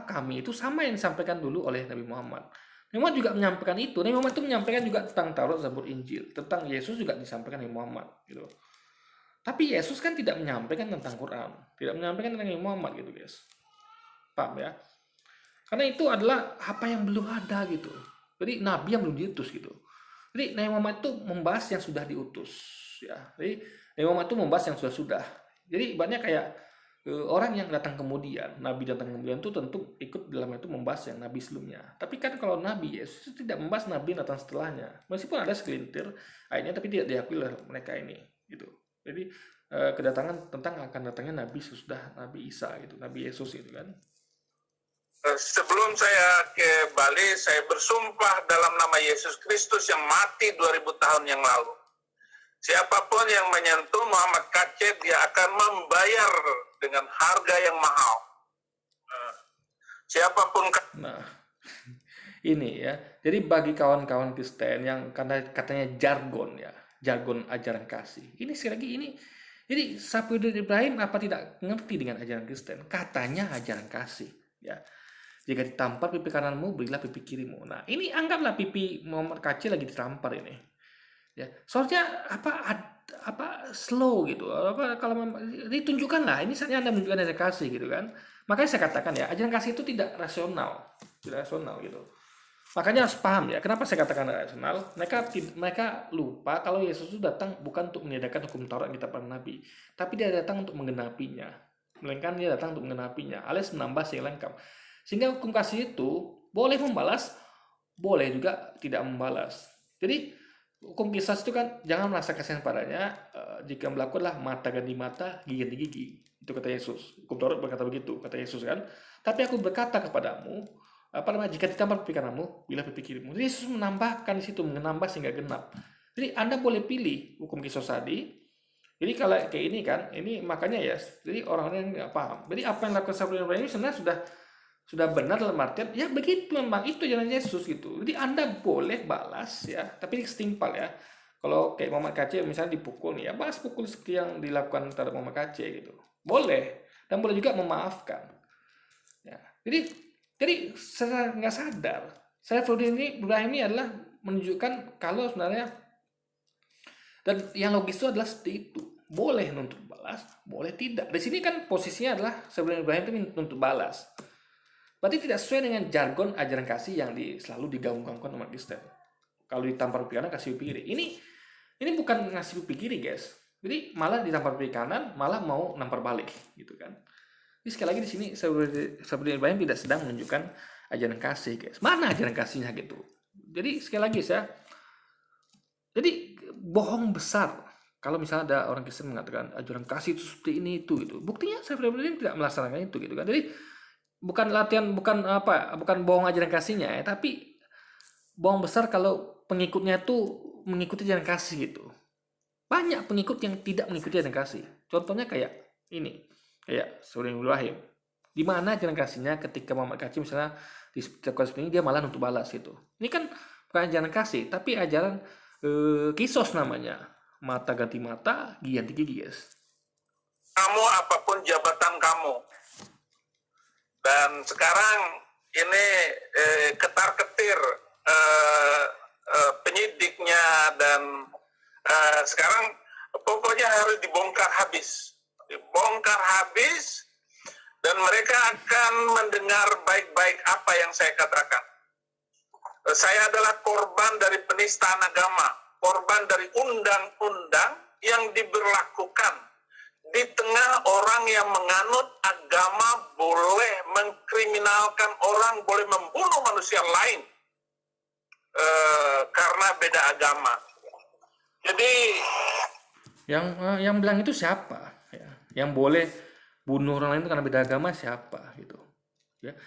kami itu sama yang disampaikan dulu oleh Nabi Muhammad. Nabi Muhammad juga menyampaikan itu. Nabi Muhammad itu menyampaikan juga tentang Taurat, Zabur, Injil, tentang Yesus juga disampaikan Nabi Muhammad gitu. Tapi Yesus kan tidak menyampaikan tentang Quran, tidak menyampaikan tentang Nabi Muhammad gitu guys. Paham ya? Karena itu adalah apa yang belum ada gitu. Jadi Nabi yang belum diutus gitu. Jadi Nabi Muhammad itu membahas yang sudah diutus ya. Jadi Nabi Muhammad itu membahas yang sudah. Jadi banyak kayak orang yang datang kemudian, Nabi datang kemudian itu tentu ikut dalam itu membahas yang Nabi sebelumnya. Tapi kan kalau Nabi Yesus tidak membahas Nabi yang datang setelahnya. Meskipun ada segelintir ayatnya, tapi tidak diakui oleh mereka ini gitu. Jadi kedatangan tentang akan datangnya Nabi sesudah Nabi Isa gitu, Nabi Yesus gitu kan. Sebelum saya ke Bali, saya bersumpah dalam nama Yesus Kristus yang mati 2000 tahun yang lalu. Siapapun yang menyentuh Muhammad Kaceh, dia akan membayar dengan harga yang mahal. Siapapun. Nah, ini ya. Jadi bagi kawan-kawan Kristen yang katanya jargon ajaran kasih. Ini sekali lagi ini. Jadi Sapirudin Ibrahim apa tidak ngerti dengan ajaran Kristen? Katanya ajaran kasih, ya. Jika ditampar pipi kananmu, berilah pipi kirimu. Nah, ini anggaplah pipi Muhammad Kacil lagi ditampar ini. Ya, soalnya apa slow gitu. Apa kalau ditunjukkanlah ini saatnya Anda menunjukkan ajaran kasih gitu kan. Makanya saya katakan ya, ajaran kasih itu tidak rasional, tidak rasional gitu. Makanya harus paham ya, kenapa saya katakan tidak rasional? Mereka lupa kalau Yesus itu datang bukan untuk meniadakan hukum Taurat kita para nabi, tapi dia datang untuk menggenapinya. Melainkan dia datang untuk menggenapinya, alias menambah sehingga lengkap. Sehingga hukum kasih itu boleh membalas, boleh juga tidak membalas. Jadi hukum kisah itu kan jangan merasa kasihan padanya jika melakukanlah mata ganti mata, gigi ganti gigi. Itu kata Yesus. Hukum Taurat berkata begitu, kata Yesus kan. Tapi aku berkata kepadamu, apa namanya, jika ditambah pikiranmu, bila berpikirmu. Jadi Yesus menambahkan di situ, menambah sehingga genap. Jadi Anda boleh pilih hukum kisah tadi. Jadi kalau kayak ini kan, ini makanya ya. Jadi orang-orang yang nggak paham. Jadi apa yang dilakukan sahabat ini sebenarnya sudah benar dalam artian ya begitu, memang itu jalan Yesus gitu. Jadi Anda boleh balas ya, tapi setimpal ya. Kalau kayak Muhammad Kacil misalnya dipukul nih ya, balas pukul seperti yang dilakukan terhadap Muhammad Kacil gitu. Boleh, dan boleh juga memaafkan. Ya. Jadi secara nggak sadar, Saifuddin Ibrahim ini adalah menunjukkan kalau sebenarnya, dan yang logis itu adalah seperti itu. Boleh nuntut balas, boleh tidak. Di sini kan posisinya adalah Saifuddin Ibrahim itu nuntut balas. Berarti tidak sesuai dengan jargon ajaran kasih yang selalu digaung-gaungkan umat Kristen. Kalau ditampar pipi kanan kasih pipi kiri. Ini bukan ngasih pipi kiri, guys. Jadi malah ditampar pipi kanan, malah mau nampar balik, gitu kan. Jadi sekali lagi di sini Saifuddin Ibrahim tidak sedang menunjukkan ajaran kasih, guys. Mana ajaran kasihnya gitu. Jadi sekali lagi jadi bohong besar kalau misalnya ada orang Kristen mengatakan ajaran kasih itu seperti ini itu gitu. Buktinya Saifuddin Ibrahim tidak melaksanakan itu gitu kan. Jadi bukan bohong ajaran kasihnya ya, tapi bohong besar kalau pengikutnya tuh mengikuti ajaran kasih gitu. Banyak pengikut yang tidak mengikuti ajaran kasih. Contohnya kayak ini, kayak Saifuddin Ibrahim. Di mana ajaran kasihnya ketika Muhammad Kacil misalnya di seperti ini dia malah untuk balas gitu. Ini kan bukan ajaran kasih, tapi ajaran kisos namanya. Mata ganti mata, gigi ganti gigi, guys. Kamu apapun jabatan kamu. Dan sekarang ini ketar-ketir penyidiknya dan sekarang pokoknya harus dibongkar habis. Dibongkar habis dan mereka akan mendengar baik-baik apa yang saya katakan. Saya adalah korban dari penistaan agama, korban dari undang-undang yang diberlakukan di tengah orang yang menganut agama boleh mengkriminalkan orang, boleh membunuh manusia lain karena beda agama. Jadi yang bilang itu siapa? Ya, yang boleh bunuh orang lain itu karena beda agama siapa gitu? Ya.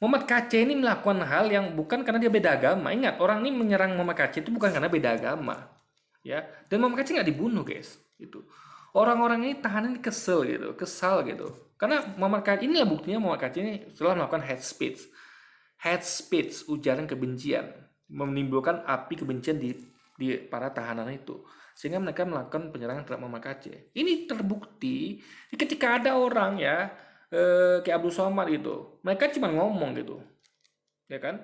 Muhammad Kacil ini melakukan hal yang bukan karena dia beda agama. Ingat, orang ini menyerang Muhammad Kacil itu bukan karena beda agama. Ya, dan Muhammad Kacil nggak dibunuh, guys. Itu. Orang-orang ini tahanan kesal gitu. Karena Muhammad Kacil ini ya buktinya Muhammad Kacil ini setelah melakukan hate speech, ujaran kebencian, menimbulkan api kebencian di para tahanan itu. Sehingga mereka melakukan penyerangan terhadap Muhammad Kacil. Ini terbukti ketika ada orang ya kayak Abdul Somad gitu, mereka cuma ngomong gitu, ya kan?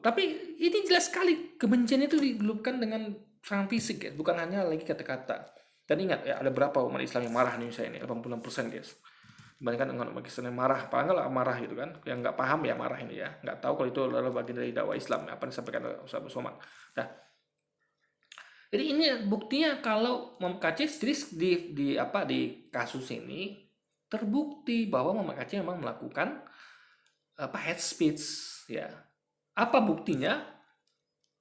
Tapi ini jelas sekali kebencian itu dilulukan dengan serangan fisik, ya, bukan hanya lagi kata-kata. Dan ingat ya, ada berapa umat Islam yang marah di Indonesia ini, 86%, guys. Dibandingkan dengan umat Kristen yang marah, apa enggak lah marah gitu kan? Yang nggak paham ya marah ini ya, nggak tahu kalau itu adalah bagian dari dakwah Islam, apa yang disampaikan oleh Ustaz Abdul Somad. Nah, jadi ini buktinya kalau Muhammad Kacil di kasus ini terbukti bahwa Muhammad Kacil memang melakukan hate speech ya. Apa buktinya?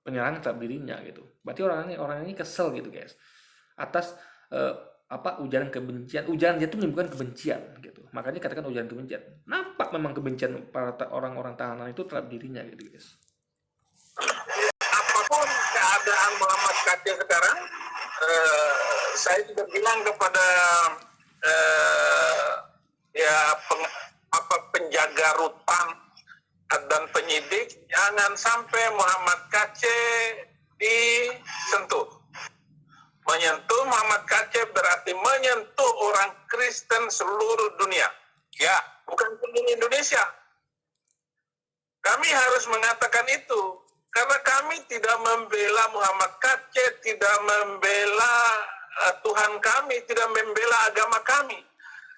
Penyerangan terhadap dirinya gitu. Berarti orang ini kesel gitu, guys. Atas ujaran kebencian. Ujaran itu menimbulkan kebencian gitu. Makanya katakan ujaran kebencian. Nampak memang kebencian para orang-orang tahanan itu terhadap dirinya gitu, guys. Apapun keadaan Muhammad Kacil sekarang, saya juga bilang kepada penjaga rutan dan penyidik, jangan sampai Muhammad Kacil disentuh. Menyentuh Muhammad Kacil berarti menyentuh orang Kristen seluruh dunia. Ya, bukan cuma Indonesia. Kami harus mengatakan itu. Karena kami tidak membela Muhammad Kacet, tidak membela Tuhan kami, tidak membela agama kami.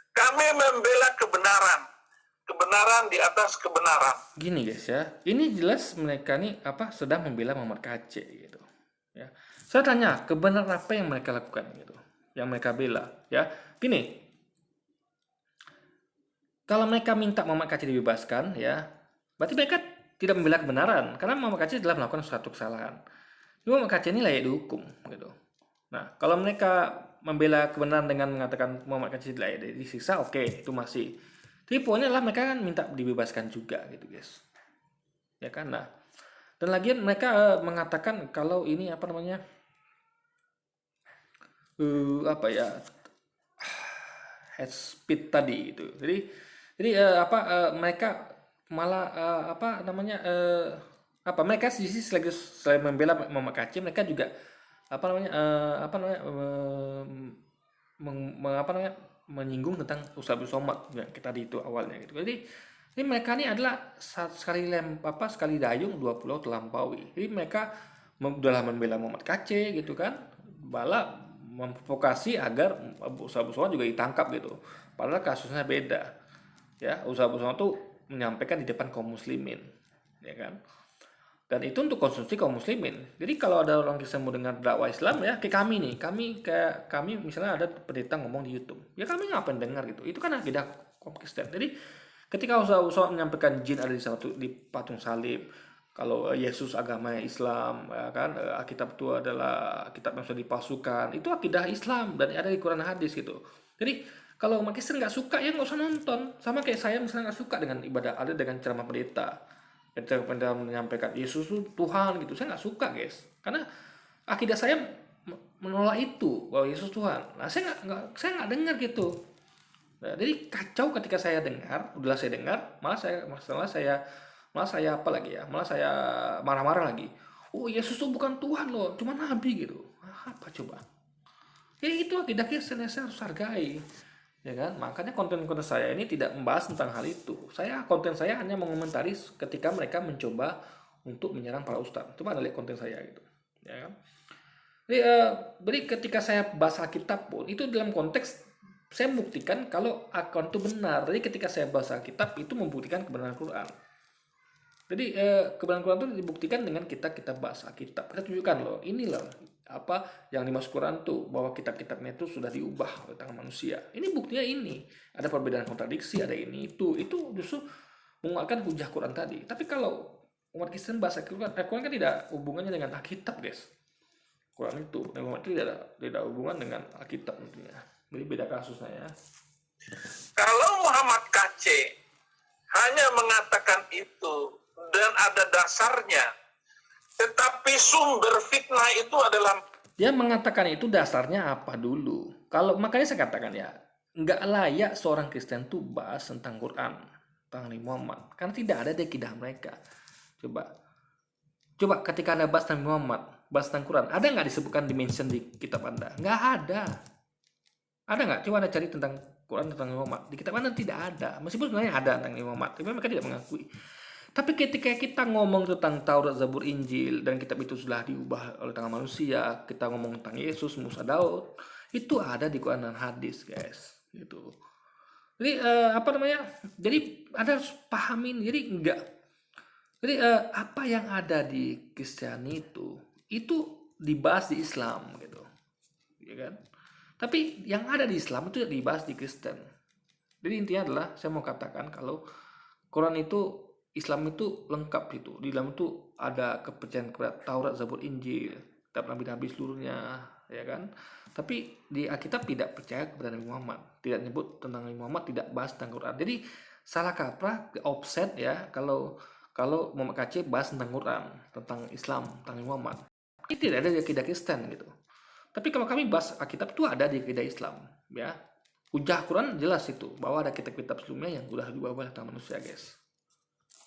Kami membela kebenaran. Kebenaran di atas kebenaran. Gini guys ya, ini jelas mereka nih sedang membela Muhammad KC gitu. Ya, saya tanya kebenaran apa yang mereka lakukan gitu, yang mereka bela. Ya, gini, kalau mereka minta Muhammad KC dibebaskan, ya, berarti mereka tidak membela kebenaran karena Muhammad KC telah melakukan suatu kesalahan. Muhammad KC ini layak dihukum gitu. Nah, kalau mereka membela kebenaran dengan mengatakan Muhammad KC layak disiksa, oke, itu masih. Tapi poinnya adalah mereka kan minta dibebaskan juga gitu guys. Ya kan, nah. Dan lagian mereka mengatakan kalau ini head speed tadi itu. Jadi mereka malah mereka selain membela Muhammad KC, mereka juga menyinggung tentang Ustaz Abdul Somad yang kita di itu awalnya gitu. Jadi ini mereka ini adalah sekali dayung 2 pulau terlampaui. Jadi mereka udahlah membela Muhammad KC gitu kan, malah memprovokasi agar Ustaz Abdul Somad juga ditangkap gitu. Padahal kasusnya beda. Ya, Ustaz Abdul Somad tuh menyampaikan di depan kaum muslimin, ya kan? Dan itu untuk konsumsi kaum muslimin. Jadi kalau ada orang Kristen mau dengar dakwah Islam, ya kayak kami misalnya ada pendeta ngomong di YouTube, ya kami ngapain dengar gitu. Itu kan akidah kaum Kristen. Jadi ketika usaha menyampaikan jin ada di patung salib, kalau Yesus agama Islam, ya kan, Alkitab itu adalah kitab yang sudah dipalsukan, itu akidah Islam dan ada di Quran hadis gitu. Jadi kalau umat Kristen nggak suka, ya nggak usah nonton. Sama kayak saya misalnya nggak suka dengan ibadah ada dengan ceramah pendeta. Ketika pendeta menyampaikan Yesus itu Tuhan gitu, saya nggak suka guys, karena akidah saya menolak itu bahwa Yesus Tuhan. Nah, saya nggak dengar gitu. Nah, jadi kacau ketika saya dengar, malah saya marah-marah lagi. Oh, Yesus itu bukan Tuhan loh, cuma nabi gitu. Apa coba? Ya itu akidah Kristen yang saya harus hargai. Ya kan, makanya konten-konten saya ini tidak membahas tentang hal itu. Konten saya hanya mengomentari ketika mereka mencoba untuk menyerang para ustadz. Coba lihat konten saya gitu, ya kan. Jadi ketika saya bahas Alkitab pun itu dalam konteks saya membuktikan kalau akun itu benar. Jadi ketika saya bahas Alkitab itu membuktikan kebenaran Quran. Jadi kebenaran Quran itu dibuktikan dengan kita bahas Alkitab. Kita tunjukkan loh, inilah apa yang dimaksud Quran tuh, bahwa kitab-kitabnya itu sudah diubah oleh tangan manusia. Ini buktinya ini. Ada perbedaan kontradiksi, ada ini itu. Itu justru menguatkan hujah Quran tadi. Tapi kalau umat Kristen bahasa Quran kan tidak hubungannya dengan Alkitab, guys. Quran itu umat itu tidak hubungan dengan Alkitab tentunya. Jadi beda kasusnya ya. Kalau Muhammad KC hanya mengatakan itu dan ada dasarnya, tetapi sumber fitnah itu adalah dia mengatakan itu dasarnya apa dulu. Kalau makanya saya katakan ya, nggak layak seorang Kristen tuh bahas tentang Quran, tentang Nabi Muhammad, karena tidak ada di akidah mereka. Coba ketika Anda bahas tentang Muhammad, bahas tentang Quran, ada nggak disebutkan dimension di kitab Anda? Nggak ada. Ada nggak? Coba Anda cari tentang Quran tentang Muhammad. Di kitab Anda tidak ada. Meskipun sebenarnya ada tentang Muhammad, tapi mereka tidak mengakui. Tapi ketika kita ngomong tentang Taurat, Zabur, Injil, dan kitab itu sudah diubah oleh tangan manusia, kita ngomong tentang Yesus, Musa, Daud, itu ada di Quran dan hadis, guys. Gitu. Jadi Jadi Anda harus pahamin. Jadi apa yang ada di Kristiani itu dibahas di Islam, gitu, ya kan? Tapi yang ada di Islam itu dibahas di Kristen. Jadi intinya adalah saya mau katakan kalau Quran itu Islam itu lengkap gitu. Di dalam itu ada kepercayaan kepada Taurat, Zabur, Injil, kitab nabi-nabi seluruhnya, ya kan? Tapi di Alkitab tidak percaya kepada Nabi Muhammad, tidak nyebut tentang Nabi Muhammad, tidak bahas tentang Quran. Jadi salah kaprah, offset ya kalau Muhammad KC bahas tentang Quran, tentang Islam, tentang Nabi Muhammad. Ini tidak ada di akidah Kristen gitu. Tapi kalau kami bahas Alkitab itu ada di akidah Islam, ya. Hujah Quran jelas itu bahwa ada kitab-kitab sebelumnya yang sudah dibawa oleh tangan manusia, guys.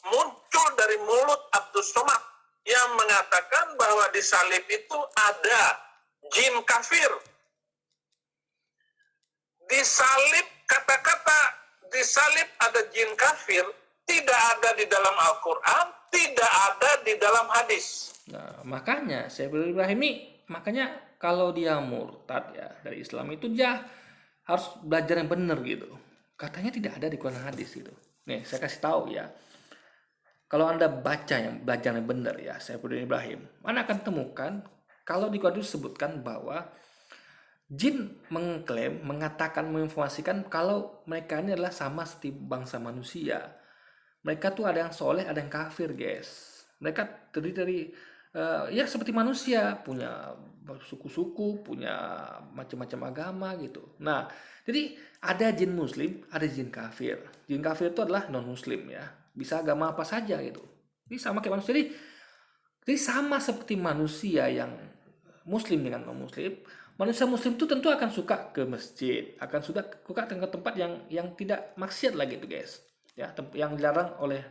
Muncul dari mulut Abdul Somad yang mengatakan bahwa di salib itu ada jin kafir. Di salib, kata-kata di salib ada jin kafir tidak ada di dalam Al-Quran, tidak ada di dalam hadis. Nah, makanya saya Ibrahim ini, makanya kalau dia murtad ya dari Islam itu dia harus belajar yang benar gitu. Katanya tidak ada di Quran hadis gitu. Nih, saya kasih tahu ya. Kalau Anda baca yang belajar yang benar ya, saya Ibrahim, Anda akan temukan kalau di Quran itu disebutkan bahwa jin mengklaim, mengatakan, menginformasikan kalau mereka ini adalah sama seperti bangsa manusia. Mereka tuh ada yang soleh, ada yang kafir, guys. Mereka terdiri dari ya seperti manusia, punya suku-suku, punya macam-macam agama gitu. Nah, jadi ada jin muslim, ada jin kafir. Jin kafir itu adalah non muslim ya, bisa agama apa saja gitu. Ini sama kayak manusia. Jadi sama seperti manusia yang muslim dengan non muslim, manusia muslim itu tentu akan suka ke masjid, akan suka ke tempat yang tidak maksiat lah gitu guys. Ya, yang dilarang oleh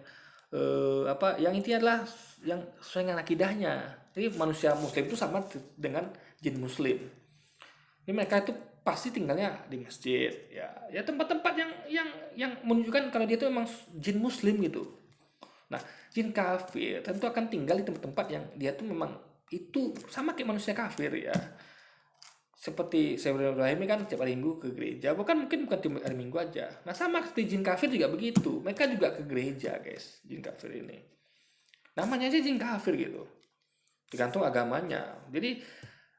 yang intinya adalah yang sesuai dengan akidahnya. Jadi manusia muslim itu sama dengan jin muslim. Ini mereka itu pasti tinggalnya di masjid, ya tempat-tempat yang menunjukkan kalau dia itu memang jin muslim gitu. Nah, jin kafir tentu akan tinggal di tempat-tempat yang dia tuh memang itu sama kayak manusia kafir ya. Seperti saya Ibrahim ini kan tiap hari minggu ke gereja, bukan tiap hari minggu aja. Nah, sama seperti jin kafir juga begitu. Mereka juga ke gereja, guys, jin kafir ini. Namanya aja jin kafir gitu. Tergantung agamanya. Jadi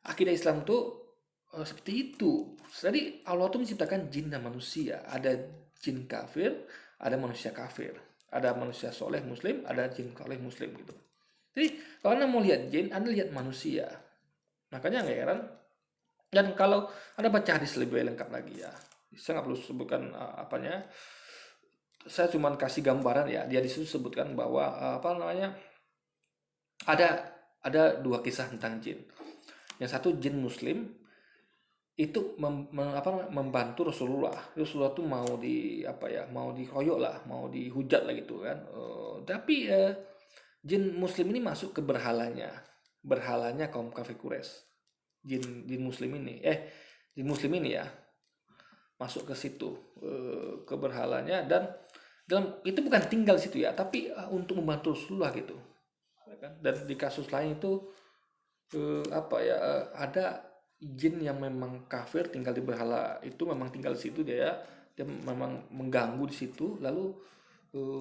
akidah Islam tuh seperti itu. Jadi Allah tuh menciptakan jin dan manusia. Ada jin kafir, ada manusia kafir. Ada manusia soleh muslim, ada jin soleh muslim gitu. Jadi kalau Anda mau lihat jin, Anda lihat manusia. Makanya nggak heran. Dan kalau Anda baca hadis lebih lengkap lagi ya, saya nggak perlu sebutkan apanya. Saya cuma kasih gambaran ya. Dia disitu sebutkan bahwa ada dua kisah tentang jin. Yang satu jin muslim itu membantu Rasulullah. Rasulullah tuh mau dikoyok lah, mau dihujat lah gitu kan. Tapi jin muslim ini masuk ke berhalanya kaum kafir Quraisy. Jin muslim ini ya masuk ke situ, ke berhalanya, dan itu bukan tinggal di situ ya, tapi untuk membantu Rasulullah gitu ya kan. Dan di kasus lain itu ada jin yang memang kafir tinggal di berhala itu, memang tinggal di situ, dia memang mengganggu di situ, lalu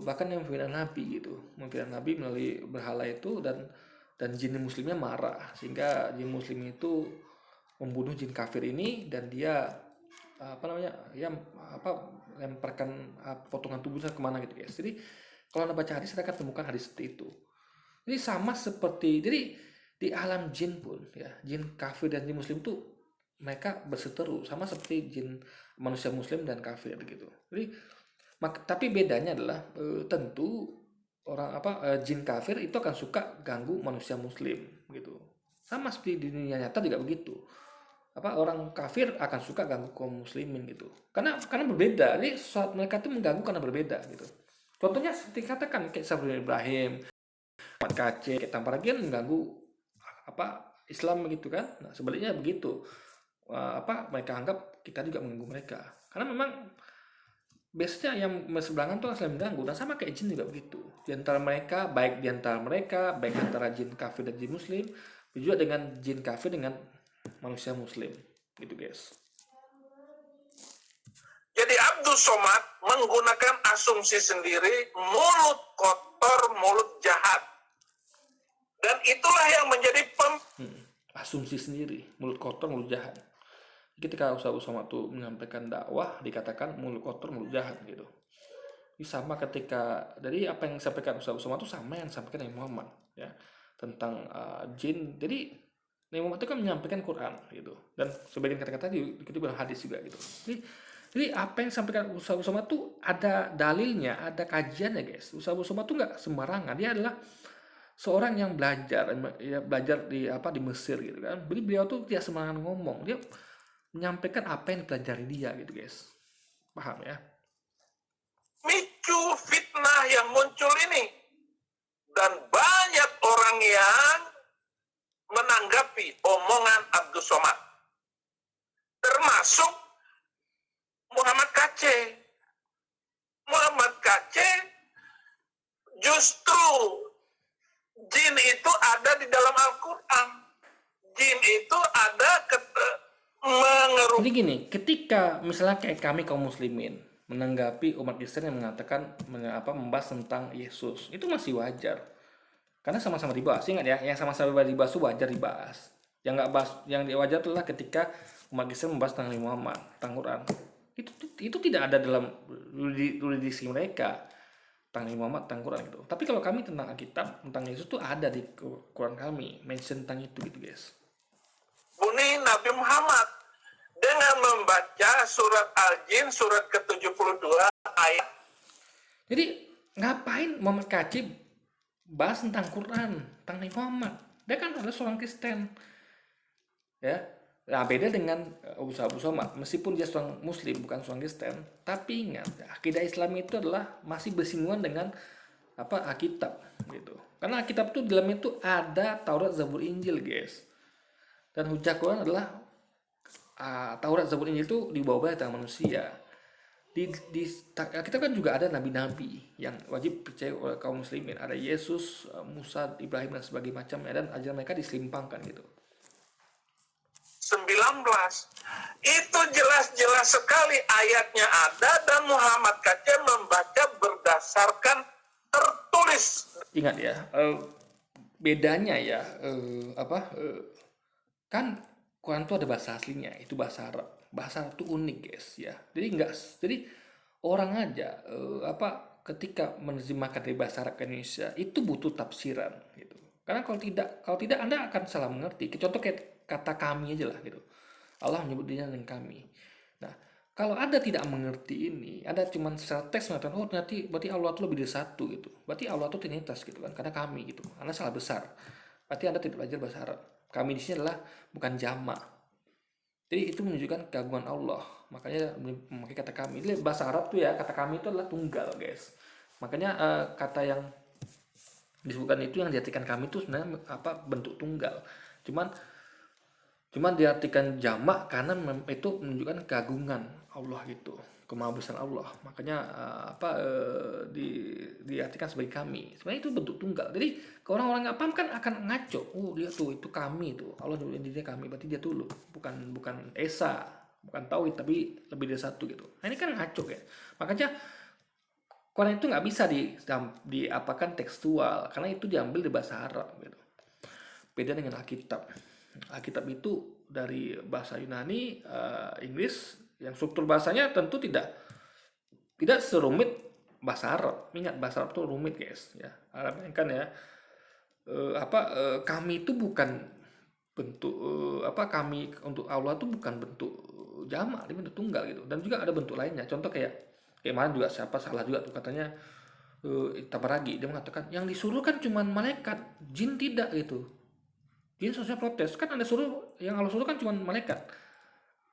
bahkan yang memfitnah Nabi melalui berhala itu, dan jin muslimnya marah sehingga jin muslim itu membunuh jin kafir ini, dan dia lemparkan potongan tubuhnya kemana gitu guys. Jadi kalau Anda baca hadis, Anda akan temukan hadis seperti itu. Jadi sama seperti, jadi di alam jin pun ya, jin kafir dan jin muslim tuh mereka berseteru sama seperti jin manusia muslim dan kafir gitu. Jadi tapi bedanya adalah tentu jin kafir itu akan suka ganggu manusia muslim gitu. Sama seperti di dunia nyata juga begitu. Orang kafir akan suka ganggu kaum muslimin gitu. Karena berbeda. Jadi saat mereka itu mengganggu karena berbeda gitu. Contohnya seperti katakan kayak Sabri Ibrahim, Ahmad Kaceh, kayak Tamparagian mengganggu Islam begitu kan. Nah, sebaliknya begitu. Mereka anggap kita juga mengganggu mereka. Karena memang biasanya yang berseberangan tuh saling mengganggu. Dan sama kayak jin juga begitu. Di antara mereka, baik antara jin kafir dan jin muslim, juga dengan jin kafir dengan manusia muslim. Gitu guys. Jadi Abdul Somad menggunakan asumsi sendiri, mulut kotor, mulut jahat. Dan itulah yang menjadi asumsi sendiri, mulut kotor, mulut jahat. Ketika Ustaz Somad itu menyampaikan dakwah, dikatakan mulut kotor, mulut jahat gitu. Ini sama ketika dari apa yang disampaikan Ustaz Somad itu sama yang disampaikan Nabi Muhammad ya, tentang jin. Jadi Nabi Muhammad itu kan menyampaikan Quran gitu, dan sebagian kata-kata dikutip dalam hadis juga gitu. Jadi apa yang disampaikan Ustaz Somad itu ada dalilnya, ada kajiannya guys. Ustaz Somad itu nggak sembarangan. Dia adalah seorang yang belajar di Mesir gitu kan. Jadi beliau tuh tidak sembarangan ngomong. Dia menyampaikan apa yang dipelajari dia gitu guys. Paham ya? Micu fitnah yang muncul ini. Dan banyak orang yang menanggapi omongan Abdul Somad. Termasuk Muhammad Kaceh justru Jin itu ada di dalam Al-Quran. Jin itu ada Jadi gini, ketika misalnya kayak kami kaum muslimin menanggapi umat Kristen yang mengatakan membahas tentang Yesus, itu masih wajar. Karena sama-sama dibahas. Ingat ya, yang sama-sama dibahas itu wajar dibahas. Yang nggak bahas, yang wajar adalah ketika umat Kristen membahas tentang Nabi Muhammad, tentang Quran. Itu tidak ada dalam jurisdiksi mereka tentang Nabi Muhammad, tentang Quran itu. Tapi kalau kami tentang Alkitab, tentang Yesus itu ada di Quran kami, mention tentang itu gitu guys. Bunyi Nabi Muhammad dengan membaca surat Al-Jin surat ke-72 ayat. Jadi ngapain Muhammad Kacib bahas tentang Quran, tentang Nabi Muhammad? Dia kan adalah seorang Kristen, ya. Nah, beda dengan Abu Somad, meskipun dia seorang Muslim bukan seorang Kristen, tapi ingat, akidah Islam itu adalah masih bersinggungan dengan Alkitab, gitu. Karena Alkitab itu dalam itu ada Taurat, Zabur, Injil, guys. Dan hujah Quran adalah Taurat, Zabur, Injil itu dibawa oleh tangan manusia. Kita kan juga ada nabi-nabi yang wajib percaya oleh kaum muslimin. Ada Yesus, Musa, Ibrahim dan sebagainya macamnya, dan ajaran mereka diselimpangkan gitu. 19 itu jelas-jelas sekali ayatnya ada dan Muhammad Kacem membaca berdasarkan tertulis. Ingat ya, bedanya ya kan Quran itu ada bahasa aslinya, itu bahasa Arab. Bahasa Arab itu unik guys ya. Jadi orang aja ketika menerjemahkan dari bahasa Arab ke Indonesia itu butuh tafsiran gitu. Karena kalau tidak Anda akan salah mengerti. Contoh kayak kata kami aja lah gitu. Allah menyebut dirinya dengan kami. Nah, kalau Anda tidak mengerti ini, Anda cuma secara teks mengatakan, oh berarti Allah itu lebih dari satu gitu. Berarti Allah itu trinitas gitu kan, karena kami gitu. Anda salah besar. Berarti Anda tidak belajar bahasa Arab. Kami di sini adalah bukan jamak. Jadi itu menunjukkan keagungan Allah. Makanya memakai kata kami. Jadi bahasa Arab tuh ya, kata kami itu adalah tunggal, guys. Makanya kata yang disebutkan itu yang diartikan kami itu sebenarnya bentuk tunggal. Cuman diartikan jamak karena itu menunjukkan keagungan Allah gitu, kemahabesaran Allah. Makanya diartikan sebagai kami. Sebenarnya itu bentuk tunggal. Jadi kalau orang-orang nggak paham kan akan ngaco. Oh dia tuh itu kami tuh. Allah nyebut dirinya kami, berarti dia tuh bukan esa, bukan tauhid tapi lebih dari satu gitu. Nah ini kan ngaco ya. Makanya Quran itu nggak bisa diapakan tekstual karena itu diambil dari bahasa Arab gitu. Beda dengan Alkitab. Alkitab itu dari bahasa Yunani, Inggris, yang struktur bahasanya tentu tidak serumit bahasa Arab. Ingat bahasa Arab itu rumit guys ya. Arab kan ya kami itu bukan bentuk kami untuk Allah itu bukan bentuk jamak, ini bentuk tunggal gitu. Dan juga ada bentuk lainnya. Contoh kayak kemarin juga salah juga tuh katanya Tabaragi, dia mengatakan yang disuruh kan cuma malaikat, jin tidak gitu. Jin seharusnya protes, kan Anda suruh, yang Allah suruh kan cuma malaikat.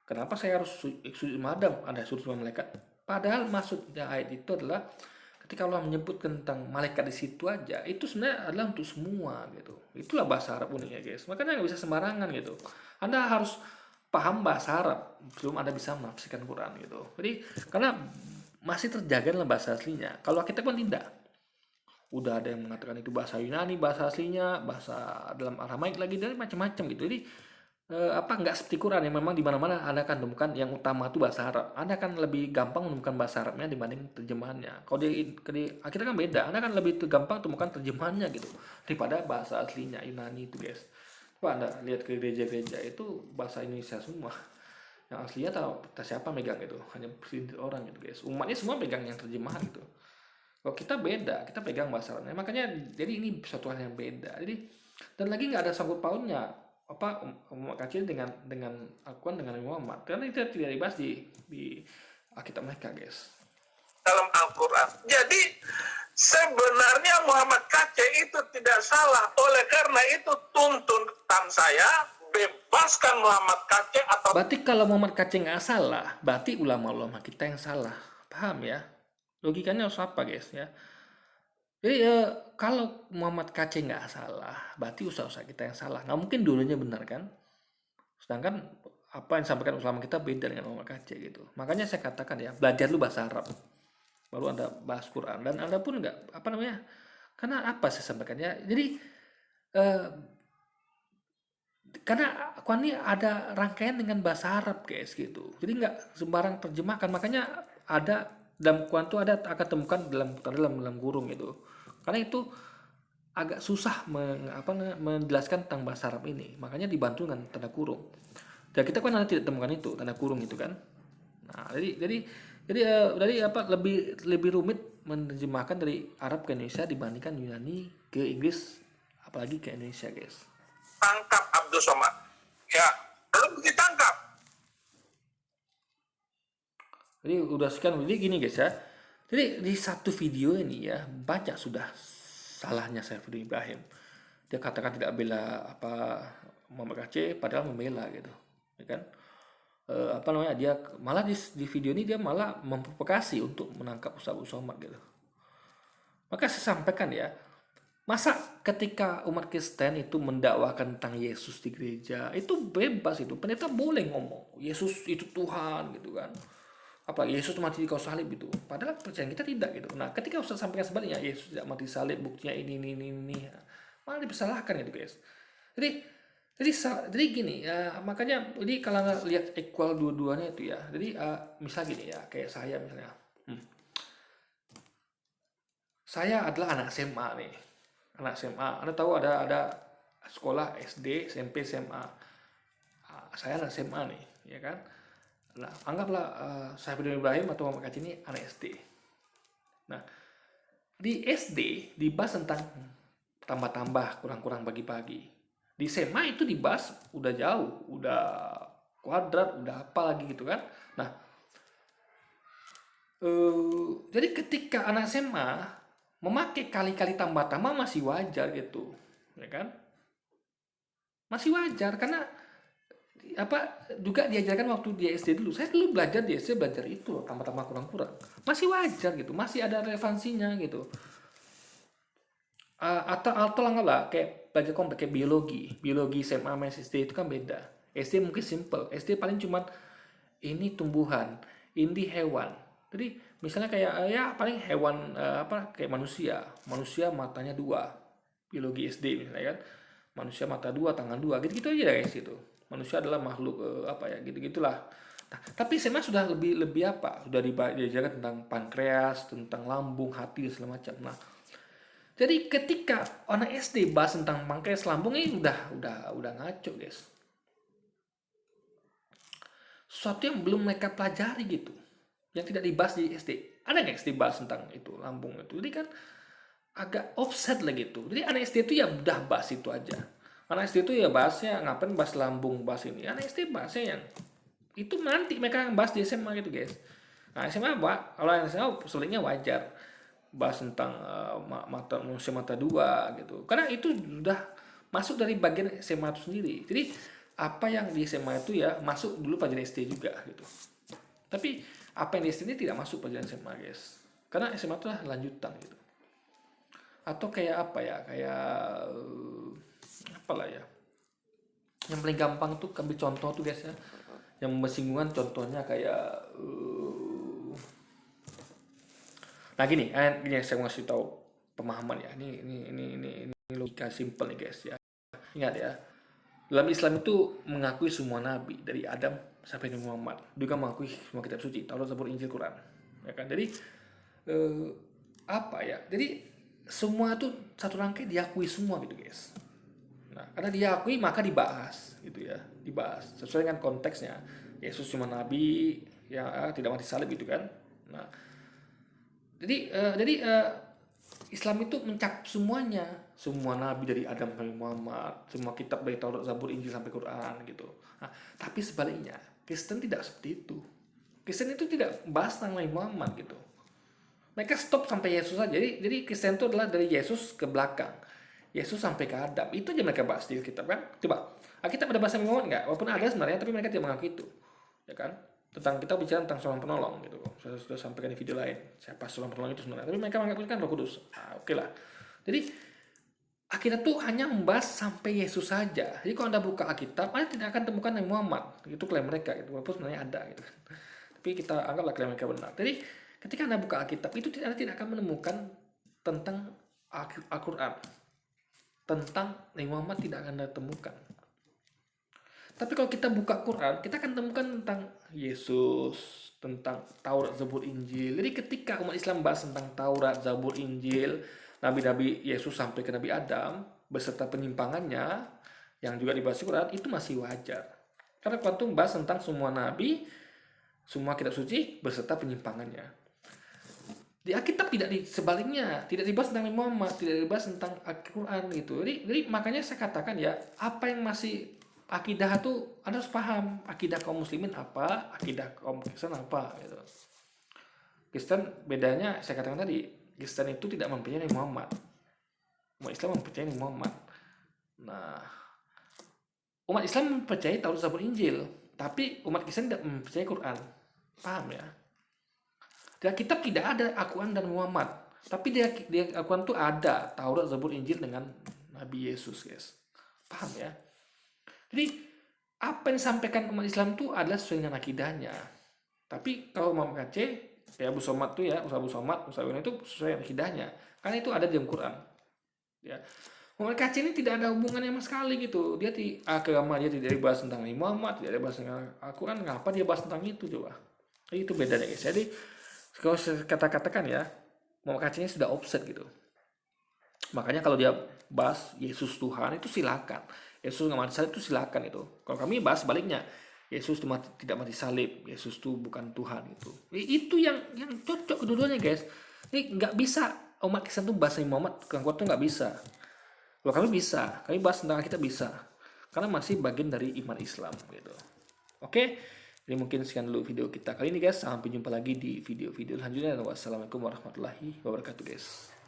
Kenapa saya harus sujud madam? Anda suruh cuma malaikat. Padahal maksudnya ayat itu adalah ketika Allah menyebut tentang malaikat di situ aja, itu sebenarnya adalah untuk semua gitu. Itulah bahasa Arab uniknya guys. Makanya nggak bisa sembarangan gitu. Anda harus paham bahasa Arab sebelum Anda bisa menafsirkan Quran gitu. Jadi karena masih terjaga dalam bahasa aslinya. Kalau kita pun tidak. Udah ada yang mengatakan itu bahasa Yunani, bahasa aslinya, bahasa dalam Aramaik lagi, dari macam-macam gitu. Jadi nggak seperti Quran yang memang di mana-mana Anda akan temukan yang utama itu bahasa Arab. Anda akan lebih gampang menemukan bahasa Arabnya dibanding terjemahannya. Kalau di akhirnya kan beda. Anda akan lebih gampang temukan terjemahannya gitu daripada bahasa aslinya Yunani itu guys. Coba Anda lihat ke gereja-gereja itu bahasa Indonesia semua. Yang aslinya tahu siapa megang itu, hanya selintir orang gitu guys. Umatnya semua pegang yang terjemahan gitu. Kalau kita beda, kita pegang bahasa Arabnya. Makanya jadi ini suatu hal yang beda. Jadi dan lagi nggak ada sangkut pautnya Muhammad Kacil dengan Al-Quran dengan Muhammad. Karena itu tidak dibahas di Alkitab mereka, guys. Dalam Al-Quran. Jadi sebenarnya Muhammad Kacil itu tidak salah. Oleh karena itu tuntutan saya bebaskan Muhammad Kacil atau. Berarti kalau Muhammad Kacil nggak salah, berarti ulama-ulama kita yang salah. Paham ya? Logikanya harus apa guys ya? Jadi kalau Muhammad Kacil nggak salah, berarti usaha-usaha kita yang salah. Nggak mungkin dulunya benar kan? Sedangkan apa yang disampaikan ulama kita beda dengan Muhammad Kacil gitu. Makanya saya katakan ya, belajar dulu bahasa Arab, baru Anda bahas Quran. Dan Anda pun nggak karena apa saya sampaikan ya? Jadi eh, karena Quran ini ada rangkaian dengan bahasa Arab guys gitu, jadi nggak sembarang terjemahkan, makanya ada dalam Quran tuh ada akan temukan dalam kurung gitu, karena itu agak susah menjelaskan tentang bahasa Arab ini, makanya dibantu dengan tanda kurung. Dan kita kan tidak temukan itu tanda kurung itu kan. Nah, jadi apa lebih lebih rumit menerjemahkan dari Arab ke Indonesia dibandingkan Yunani ke Inggris, apalagi ke Indonesia, guys. Tangkap Abdul Somad. Ya, belum ditangkap. Jadi udah sekian, jadi gini guys ya. Jadi di satu video ini ya banyak sudah salahnya Saiful Ibrahim. Dia katakan tidak bela Muhammad Aceh padahal membela gitu, ya kan? Apa namanya, dia malah di video ini dia malah memprovokasi untuk menangkap Ustaz Abu Somad gitu. Maka saya sampaikan ya, masa ketika umat Kristen itu mendakwakan tentang Yesus di gereja, itu bebas, itu pendeta boleh ngomong Yesus itu Tuhan gitu kan, apa Yesus mati di kayu salib itu, padahal percayaan kita tidak gitu. Nah ketika Ustaz sampaikan sebaliknya, Yesus tidak mati salib, buktinya ini, malah dipersalahkan gitu guys. Jadi jadi gini ya, makanya jadi kalau nggak lihat equal dua-duanya itu ya, jadi misal gini ya, kayak saya misalnya, saya adalah anak SMA nih, anak SMA. Anda tahu ada sekolah SD, SMP, SMA. Saya anak SMA nih, ya kan? Nah, anggaplah saya Saiful Ibrahim atau Muhammad Kacin ini anak SD. Nah, di SD dibahas tentang tambah-tambah, kurang-kurang, bagi-bagi. Di SMA itu dibahas udah jauh, udah kuadrat, udah apa lagi gitu kan? Nah, jadi ketika anak SMA memakai kali-kali tambah-tambah masih wajar gitu, ya kan? Masih wajar karena apa juga diajarkan waktu di SD dulu. Saya dulu belajar di SD belajar itu loh, tambah-tambah kurang-kurang. Masih wajar gitu, masih ada relevansinya gitu. Atau lah kayak belajar kompleks kayak biologi SMA sama SD itu kan beda. SD mungkin simple, SD paling cuma ini tumbuhan, ini hewan. Jadi misalnya kayak ya paling hewan apa kayak manusia matanya dua, biologi SD misalnya kan, manusia mata dua tangan dua, gitu gitu aja guys gitu. Manusia adalah makhluk apa ya gitu gitulah. Nah, tapi SMA sudah lebih lebih apa, sudah diajarkan tentang pankreas, tentang lambung, hati dan segala macam. Nah, jadi ketika anak SD bahas tentang pankreas, lambung ini udah ngaco guys, sesuatu yang belum mereka pelajari gitu, yang tidak dibahas di SD. Ada nggak SD bahas tentang itu lambung itu? Jadi kan agak offset lah gitu. Jadi anak SD itu ya udah bahas itu aja. Anak SD itu ya bahasnya ngapain bahas lambung, bahas ini. Anak SD bahasnya yang itu nanti mereka yang bahas di SMA gitu guys. Nah SMA apa? Kalau SMA selinnya wajar bahas tentang mata manusia mata dua gitu. Karena itu sudah masuk dari bagian SMA itu sendiri. Jadi apa yang di SMA itu ya masuk dulu pelajaran SD juga gitu. Tapi apa yang di SD ini tidak masuk pelajaran SMA guys. Karena SMA itu lah lanjutan gitu. Atau kayak apa ya, kayak apalah ya. Yang paling gampang tuh ambil contoh tuh guys ya. Yang bersinggungan contohnya kayak nah gini saya mau kasih tahu pemahaman ya. Ini logika simple nih guys ya. Ingat ya, dalam Islam itu mengakui semua nabi dari Adam sampai Nabi Muhammad, juga mengakui semua kitab suci, Taurat, Zabur, Injil, Quran, ya kan? Jadi apa ya? Jadi semua itu satu rangkai diakui semua gitu guys. Nah, karena diakui maka dibahas gitu ya, dibahas sesuai dengan konteksnya. Yesus cuma nabi yang tidak mati salib gitu kan. Nah, jadi Islam itu mencakup semuanya, semua nabi dari Adam sampai Muhammad, semua kitab dari Taurat, Zabur, Injil sampai Quran gitu. Nah, tapi sebaliknya, Kristen tidak seperti itu. Kristen itu tidak bahas tentang Nabi Muhammad gitu. Mereka stop sampai Yesus saja. Jadi Kristen itu adalah dari Yesus ke belakang. Yesus sampai ke Adam. Itu aja mereka bahas di kitab kan. Coba, Alkitab ada bahasa Muhammad nggak? Walaupun ada sebenarnya, tapi mereka tidak mengaku itu. Ya kan? Tentang kita bicara tentang seorang penolong gitu. Saya sudah sampaikan di video lain. Siapa seorang penolong itu sebenarnya. Tapi mereka mengaku kan Roh Kudus. Oke lah. Jadi Alkitab tuh hanya membahas sampai Yesus saja. Jadi kalau Anda buka Alkitab, Anda tidak akan temukan Nabi Muhammad. Itu klaim mereka gitu. Walaupun sebenarnya ada gitu kan. Tapi kita anggaplah klaim mereka benar. Jadi ketika Anda buka Alkitab itu Anda tidak akan menemukan tentang Al-Quran. tentang Nabi Muhammad tidak akan Anda temukan. Tapi kalau kita buka Quran, kita akan temukan tentang Yesus, tentang Taurat, Zabur, Injil. Jadi ketika umat Islam bahas tentang Taurat, Zabur, Injil, Nabi-Nabi Yesus sampai ke Nabi Adam, beserta penyimpangannya, yang juga dibahas di Quran, itu masih wajar. Karena Quran itu membahas tentang semua Nabi, semua kitab suci, beserta penyimpangannya. Di Alkitab tidak sebaliknya, tidak dibahas tentang Nabi Muhammad, tidak dibahas tentang Al-Quran gitu. Jadi makanya saya katakan ya, apa yang masih akidah itu Anda harus paham akidah kaum muslimin apa, akidah kaum Kristen apa gitu. Kristen bedanya saya katakan tadi, Kristen itu tidak mempercayai Nabi Muhammad. Umat Islam mempercayai Nabi Muhammad. Nah, umat Islam mempercayai Taurat, Zabur, Injil, tapi umat Kristen tidak mempercayai Quran. Paham ya? Di Alkitab tidak ada Al-Quran dan Muhammad, tapi di Al-Quran itu ada Taurat, Zabur, Injil dengan Nabi Yesus, guys. Paham ya? Jadi apa yang disampaikan umat Islam itu adalah sesuai dengan akidahnya. Tapi kalau mau mengkaji, ya Abu Somad itu ya, Abu Somad, itu sesuai dengan akidahnya. Karena itu ada di Al-Quran. Ya. Muhammad Kaci ini tidak ada hubungannya sama sekali gitu. Dia di agama dia tidak dibahas tentang Nabi Muhammad, tidak dibahas tentang Al-Quran. Ngapa dia bahas tentang itu coba? Itu bedanya, guys. Jadi kalau saya katakan ya, Muhammad Kaci ini sudah offset gitu. Makanya kalau dia bahas Yesus Tuhan itu silakan. Yesus nggak mati salib itu silakan itu. Kalau kami bahas sebaliknya, Yesus itu tidak mati salib, Yesus itu bukan Tuhan itu. Itu yang cocok kedua-duanya, guys. Ini nggak bisa umat Kristen tuh bahasa Muhammad yang kuat tuh nggak bisa. Kalau kami bisa, kami bahas tentang kita bisa, karena masih bagian dari iman Islam gitu. Oke, jadi mungkin sekian dulu video kita kali ini, guys. Sampai jumpa lagi di video-video selanjutnya. Wassalamualaikum warahmatullahi wabarakatuh, guys.